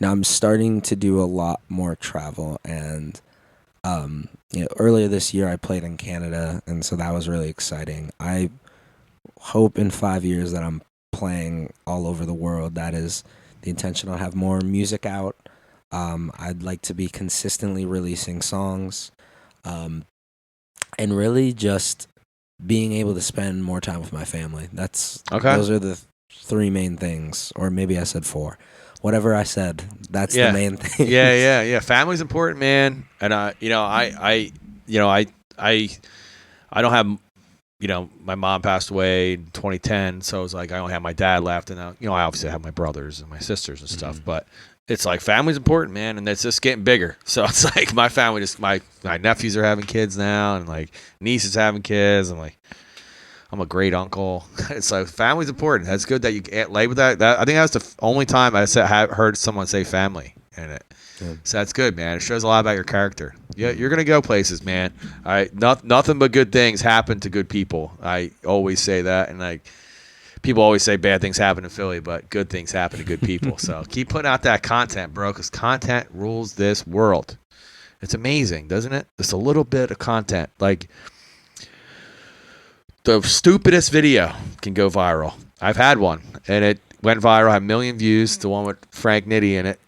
I'm starting to do a lot more travel, and earlier this year I played in Canada, and so that was really exciting. I hope in 5 years that I'm playing all over the world. That is the intention. I'll have more music out. I'd like to be consistently releasing songs, and really just being able to spend more time with my family. Those are the three main things, or maybe I said four. Whatever I said, that's the main thing. Yeah. Family's important, man. And I don't have, my mom passed away in 2010, so it was like I only have my dad left, and I obviously have my brothers and my sisters and stuff, but it's like family's important, man, and it's just getting bigger. So it's like my family, just my nephews are having kids now, and like nieces having kids, and like I'm a great uncle. It's like family's important. That's good that you can't lay with that. I think that's the only time I heard someone say family in it. Yeah. So that's good, man. It shows a lot about your character. Yeah, you're gonna go places, man. Nothing but good things happen to good people. I always say that, and like people always say bad things happen in Philly, but good things happen to good people. So keep putting out that content, bro, because content rules this world. It's amazing, doesn't it? Just a little bit of content, like the stupidest video can go viral. I've had one, and it went viral. Had 1 million views. The one with Frank Nitti in it.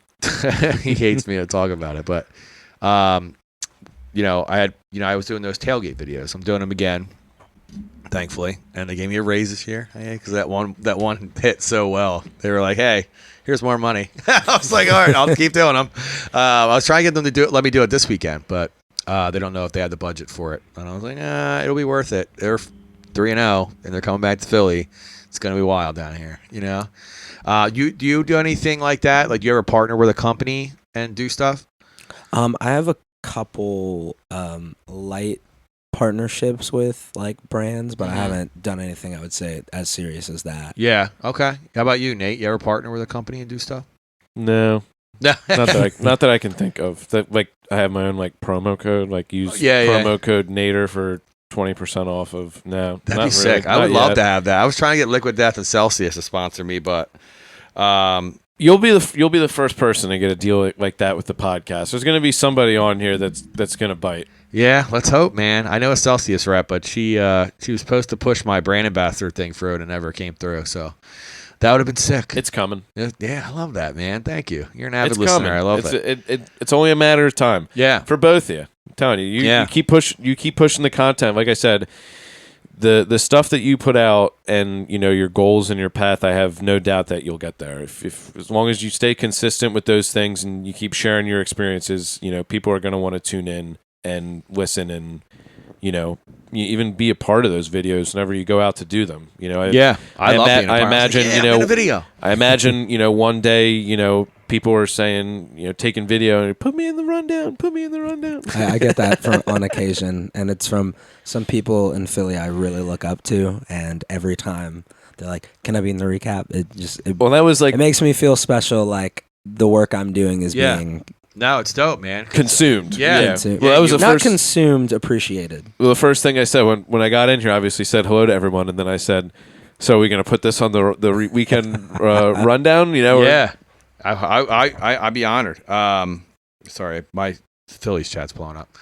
He hates me to talk about it, but I was doing those tailgate videos. I'm doing them again, thankfully, and they gave me a raise this year because that one hit so well. They were like, "Hey, here's more money." I was like, "All right, I'll keep doing them." I was trying to get them to let me do it this weekend, but they don't know if they had the budget for it. And I was like, it'll be worth it. They're 3-0, and they're coming back to Philly. It's gonna be wild down here, Do you do anything like that? Like, do you ever partner with a company and do stuff? I have a couple light partnerships with like brands, but I haven't done anything I would say as serious as that. Yeah. Okay. How about you, Nate? You ever partner with a company and do stuff? No. not that I can think of. That, like, I have my own like promo code. Like, use promo code Nader for 20% off of. No, that'd be sick. I would love to have that. I was trying to get Liquid Death and Celsius to sponsor me, but you'll be the first person to get a deal like that with the podcast. There's going to be somebody on here that's going to bite. Yeah, let's hope, man. I know a Celsius rep, but she was supposed to push my brand ambassador thing through it and never came through. So that would have been sick. It's coming. Yeah, I love that, man. Thank you. You're an avid listener. Coming. I love it. It's only a matter of time. Yeah, for both of you. I'm telling you, you keep pushing the content. Like I said, the stuff that you put out and your goals and your path, I have no doubt that you'll get there. If as long as you stay consistent with those things and you keep sharing your experiences, people are going to want to tune in and listen, and you even be a part of those videos whenever you go out to do them. I love being a part. I imagine I'm in a video. I imagine one day people are saying taking video and put me in the rundown. I get that on occasion, and it's from some people in Philly I really look up to, and every time they're like, "Can I be in the recap?" It makes me feel special. Like the work I'm doing is being. No, it's dope, man. Consumed. Yeah. Consumed. Well, that was not consumed, appreciated. Well, the first thing I said when I got in here, obviously said hello to everyone, and then I said, "So are we going to put this on the weekend rundown?" Yeah. I'd be honored. Sorry, my Phillies chat's blowing up.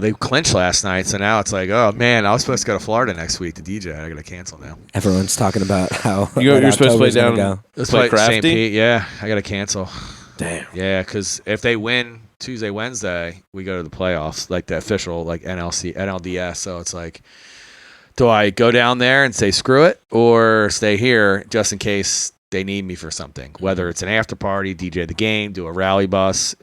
They clinched last night, so now it's like, oh man, I was supposed to go to Florida next week to DJ. I got to cancel now. Everyone's talking about how you're supposed to play down. Let's play St. Pete. Yeah, I got to cancel. Damn. Yeah, because if they win Tuesday, Wednesday, we go to the playoffs, like the official, like NLDS. So it's like, do I go down there and say screw it, or stay here just in case they need me for something? Whether it's an after party, DJ the game, do a rally bus.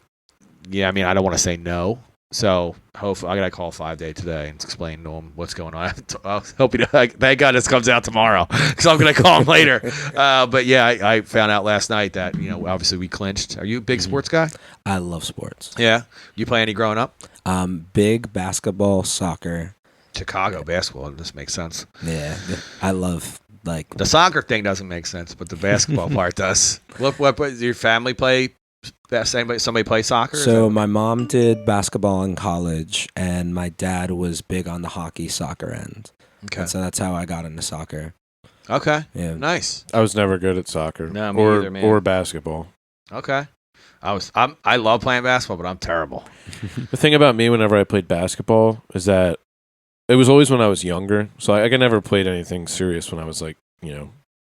Yeah, I mean, I don't want to say no. So hopefully, I gotta call 5-Day today and explain to him what's going on. I hope thank God this comes out tomorrow because I'm gonna call him later. But yeah, I found out last night that obviously we clinched. Are you a big sports guy? I love sports. Yeah, you play any growing up? Big basketball, soccer. Chicago basketball. This makes sense. Yeah, I love the soccer thing doesn't make sense, but the basketball part does. What does your family play? somebody play soccer? So my mom did basketball in college, and my dad was big on the hockey soccer end. Okay. And so that's how I got into soccer. Okay. Yeah. Nice. I was never good at soccer. No, me either, man. Or basketball. Okay. I love playing basketball, but I'm terrible. The thing about me whenever I played basketball is that it was always when I was younger. So I never played anything serious when I was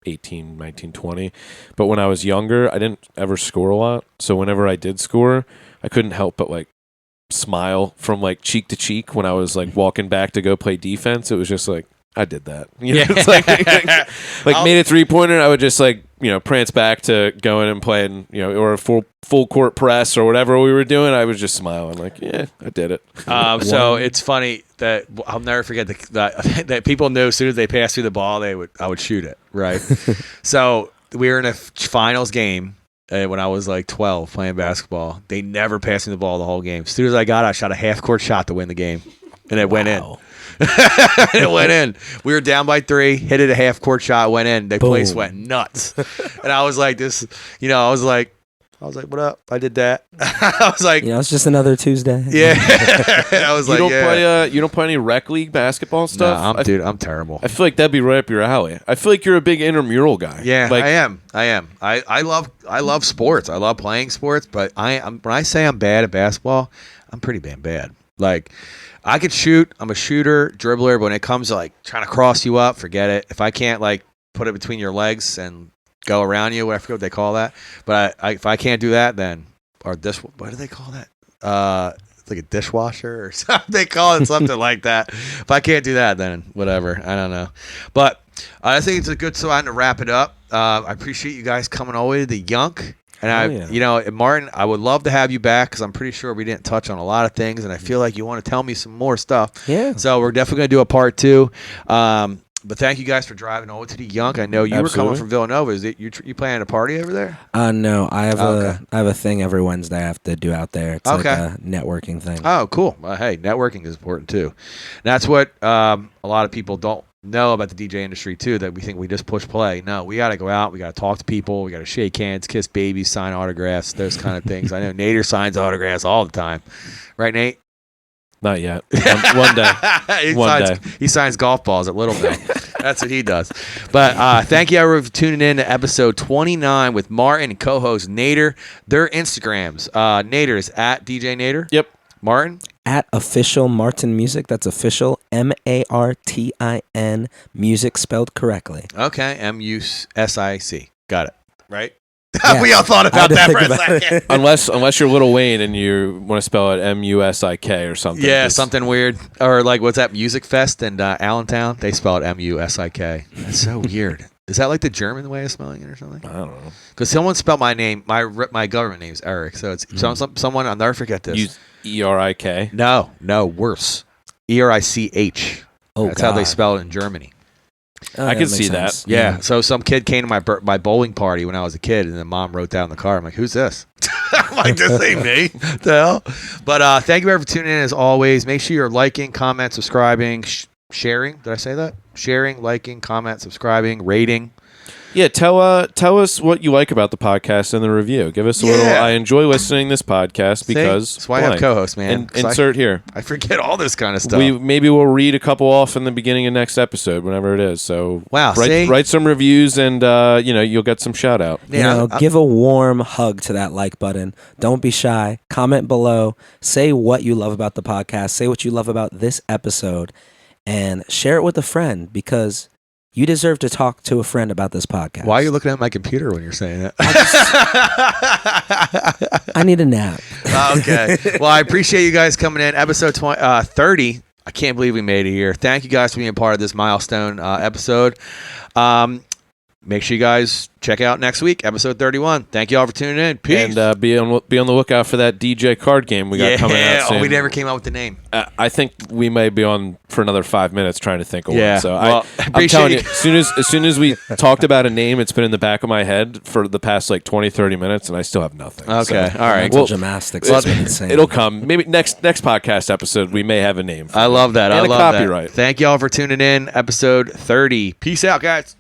18, 19, 20. But when I was younger, I didn't ever score a lot. So whenever I did score, I couldn't help but smile from cheek to cheek when I was walking back to go play defense. It was just I did that. It's made a 3-pointer, and I would just prance back to go in and play, or a full court press or whatever we were doing. I was just smiling yeah, I did it. So it's funny that I'll never forget that people knew as soon as they passed me the ball, I would shoot it. Right. So we were in a finals game when I was 12 playing basketball. They never passed me the ball the whole game. As soon as I got it, I shot a half court shot to win the game, and it went in. It went in. We were down by 3, hit it a half court shot, went in. The place went nuts. And I was this, I was like, what up? I did that. I was like, it's just another Tuesday. Yeah. I was you don't play any rec league basketball stuff? No, I'm terrible. I feel like that'd be right up your alley. I feel like you're a big intramural guy. Yeah, I am. I love sports. I love playing sports, but when I say I'm bad at basketball, I'm pretty damn bad. I could shoot. I'm a shooter, dribbler, but when it comes to trying to cross you up, forget it. If I can't put it between your legs and go around you, I forget what they call that. But if I can't do that, then what do they call that? It's a dishwasher or something. They call it something like that. If I can't do that, then whatever. I don't know. But I think it's a good time to wrap it up. I appreciate you guys coming all the way to the Yunk. And Martin, I would love to have you back because I'm pretty sure we didn't touch on a lot of things, and I feel like you want to tell me some more stuff. Yeah. So we're definitely going to do a part 2. But thank you guys for driving over to the Yunk. I know you were coming from Villanova. Is it you planning a party over there? No, I have a thing every Wednesday I have to do out there. It's like a networking thing. Oh, cool. Hey, networking is important too. And that's what a lot of people don't know about the DJ industry too, that we think we just push play. No, we got to go out. We got to talk to people. We got to shake hands, kiss babies, sign autographs, those kind of things. I know Nader signs autographs all the time. Right, Nate? Not yet. One day. He signs golf balls at Little Bay. That's what he does. But thank you everyone for tuning in to episode 29 with Martin and co-host Nader. Their Instagrams. Nader is at DJ Nader. Yep. Martin? At official Martin Music. That's official MARTIN music spelled correctly. Okay. MUSIC. Got it. Right? Yeah. We all thought about that for a second. unless you're Lil Wayne and you want to spell it MUSIK or something. Yeah, something weird. Or what's that, Music Fest in Allentown? They spell it MUSIK. That's so weird. Is that the German way of spelling it or something? I don't know. Because someone spelled my name, my government name is Eric. So it's someone, I'll never forget this. Use ERIK? No, worse. ERICH. Oh, That's how they spell it in Germany. I can see that. Yeah. So some kid came to my bowling party when I was a kid, and then mom wrote down in the car. I'm like, who's this? I'm like, this ain't me. What the hell? But thank you for tuning in as always. Make sure you're liking, comment, subscribing, sharing. Did I say that? Sharing, liking, comment, subscribing, rating. Yeah, tell us what you like about the podcast in the review. Give us a little. I enjoy listening to this podcast because that's why I have co-hosts, man. Insert here. I forget all this kind of stuff. Maybe we'll read a couple off in the beginning of next episode, whenever it is. So wow, write some reviews, and you'll get some shout out. Give a warm hug to that like button. Don't be shy. Comment below. Say what you love about the podcast. Say what you love about this episode, and share it with a friend because you deserve to talk to a friend about this podcast. Why are you looking at my computer when you're saying that? I need a nap. Okay. Well, I appreciate you guys coming in. Episode 30. I can't believe we made it here. Thank you guys for being part of this milestone episode. Make sure you guys check out next week, episode 31. Thank you all for tuning in. Peace. And be on the lookout for that DJ card game we got coming out soon. We never came out with the name. I think we may be on for another 5 minutes trying to think of one. So I'm telling you, as soon as we talked about a name, it's been in the back of my head for the past 20, 30 minutes, and I still have nothing. Okay, all right. Mental gymnastics has been insane. It'll come. Maybe next podcast episode we may have a name. I love that. And I love copyright. That. Thank you all for tuning in. Episode 30. Peace out, guys.